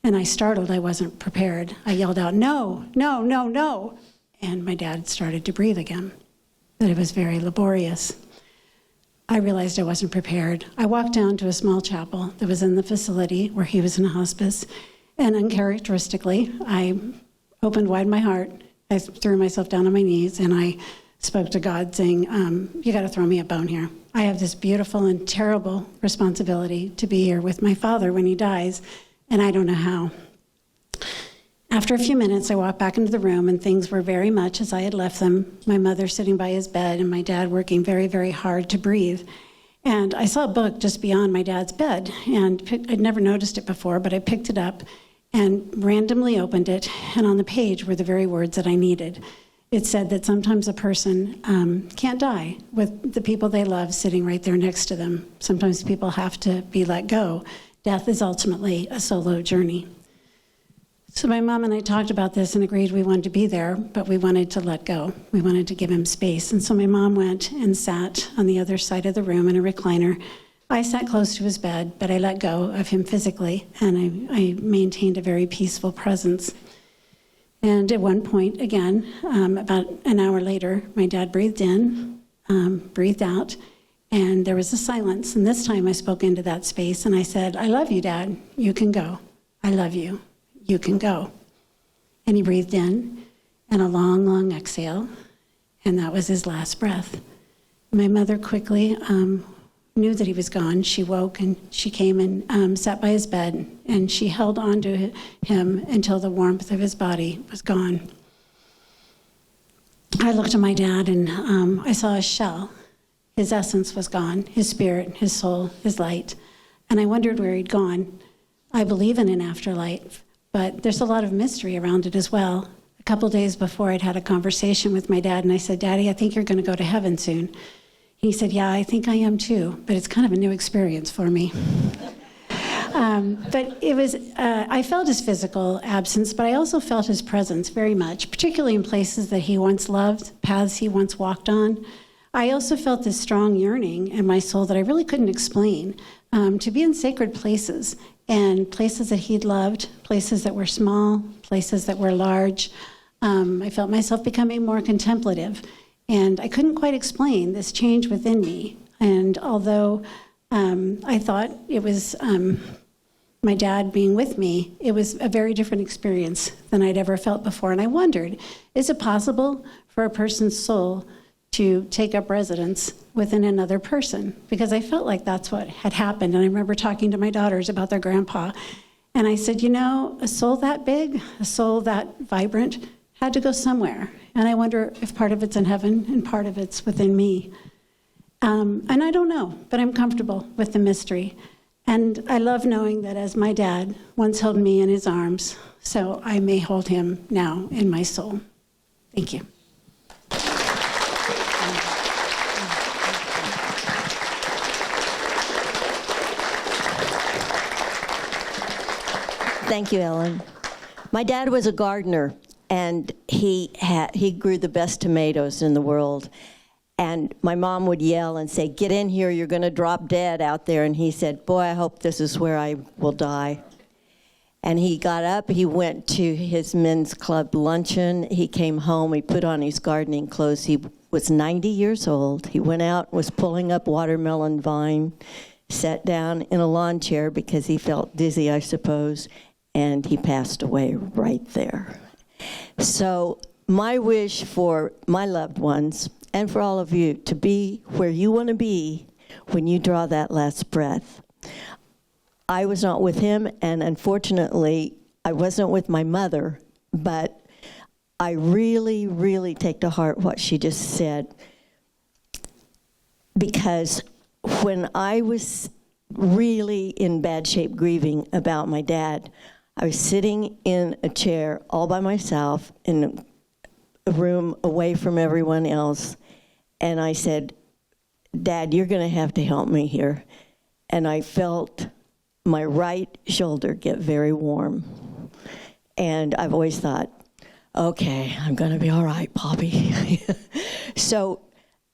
And I startled, I wasn't prepared. I yelled out, "No, no, no, no." And my dad started to breathe again, but it was very laborious. I realized I wasn't prepared. I walked down to a small chapel that was in the facility where he was in hospice, and uncharacteristically, I opened wide my heart. I threw myself down on my knees, and I spoke to God saying, "You got to throw me a bone here. I have this beautiful and terrible responsibility to be here with my father when he dies, and I don't know how." After a few minutes, I walked back into the room, and things were very much as I had left them. My mother sitting by his bed, and my dad working very, very hard to breathe. And I saw a book just beyond my dad's bed, and I'd never noticed it before, but I picked it up and randomly opened it, and on the page were the very words that I needed. It said that sometimes a person can't die with the people they love sitting right there next to them. Sometimes people have to be let go. Death is ultimately a solo journey. So my mom and I talked about this and agreed we wanted to be there, but we wanted to let go. We wanted to give him space. And so my mom went and sat on the other side of the room in a recliner. I sat close to his bed, but I let go of him physically, and I maintained a very peaceful presence. And at one point, again, about an hour later, my dad breathed in, breathed out, and there was a silence. And this time I spoke into that space, and I said, "I love you, Dad. You can go. I love you. You can go." And he breathed in, and a long, long exhale, and that was his last breath. My mother quickly knew that he was gone. She woke, and she came and sat by his bed, and she held on to him until the warmth of his body was gone. I looked at my dad, and I saw a shell. His essence was gone, his spirit, his soul, his light, and I wondered where he'd gone. I believe in an afterlife, but there's a lot of mystery around it as well. A couple days before, I'd had a conversation with my dad, and I said, "Daddy, I think you're going to go to heaven soon." He said, "Yeah, I think I am too, but it's kind of a new experience for me." But it was, I felt his physical absence, but I also felt his presence very much, particularly in places that he once loved, paths he once walked on. I also felt this strong yearning in my soul that I really couldn't explain, to be in sacred places, and places that he'd loved, places that were small, places that were large. I felt myself becoming more contemplative, and I couldn't quite explain this change within me. And although I thought it was my dad being with me, it was a very different experience than I'd ever felt before. And I wondered, is it possible for a person's soul to take up residence within another person? Because I felt like that's what had happened. And I remember talking to my daughters about their grandpa. And I said, you know, a soul that big, a soul that vibrant, had to go somewhere. And I wonder if part of it's in heaven and part of it's within me. And I don't know, but I'm comfortable with the mystery. And I love knowing that as my dad once held me in his arms, so I may hold him now in my soul. Thank you. Thank you, Ellen. My dad was a gardener, and he grew the best tomatoes in the world. And my mom would yell and say, "Get in here, you're going to drop dead out there." And he said, "Boy, I hope this is where I will die." And he got up, he went to his men's club luncheon, he came home, he put on his gardening clothes. He was 90 years old. He went out, was pulling up watermelon vine, sat down in a lawn chair because he felt dizzy, I suppose, and he passed away right there. So my wish for my loved ones and for all of you to be where you want to be when you draw that last breath. I was not with him, and unfortunately, I wasn't with my mother, but I really, really take to heart what she just said, because when I was really in bad shape grieving about my dad, I was sitting in a chair all by myself in a room away from everyone else, and I said, Dad, you're going to have to help me here. And I felt my right shoulder get very warm. And I've always thought, okay, I'm going to be all right, Poppy. So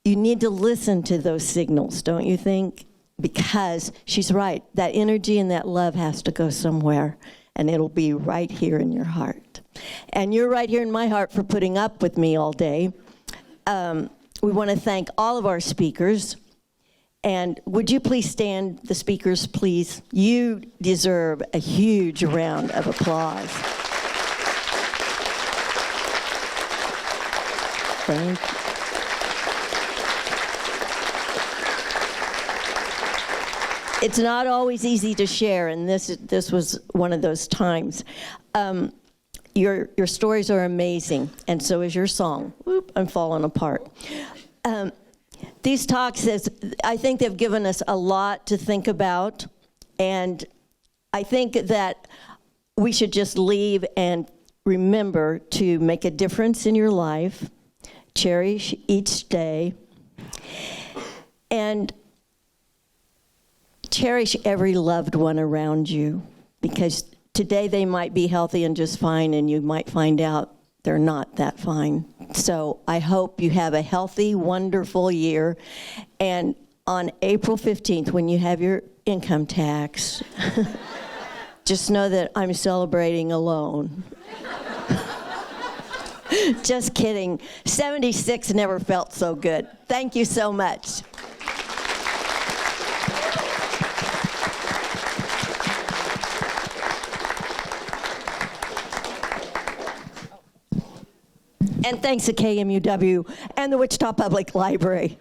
you need to listen to those signals, don't you think? Because she's right. That energy and that love has to go somewhere, and it'll be right here in your heart. And you're right here in my heart for putting up with me all day. We want to thank all of our speakers. And would you please stand, the speakers, please? You deserve a huge round of applause. Thank you. It's not always easy to share, and this was one of those times. Your stories are amazing, and so is your song. Whoop, I'm falling apart. These talks, I think they've given us a lot to think about, and I think that we should just leave and remember to make a difference in your life, cherish each day, and cherish every loved one around you, because today they might be healthy and just fine, and you might find out they're not that fine. So I hope you have a healthy, wonderful year. And on April 15th, when you have your income tax, just know that I'm celebrating alone. Just kidding. 76 never felt so good. Thank you so much. And thanks to KMUW and the Wichita Public Library.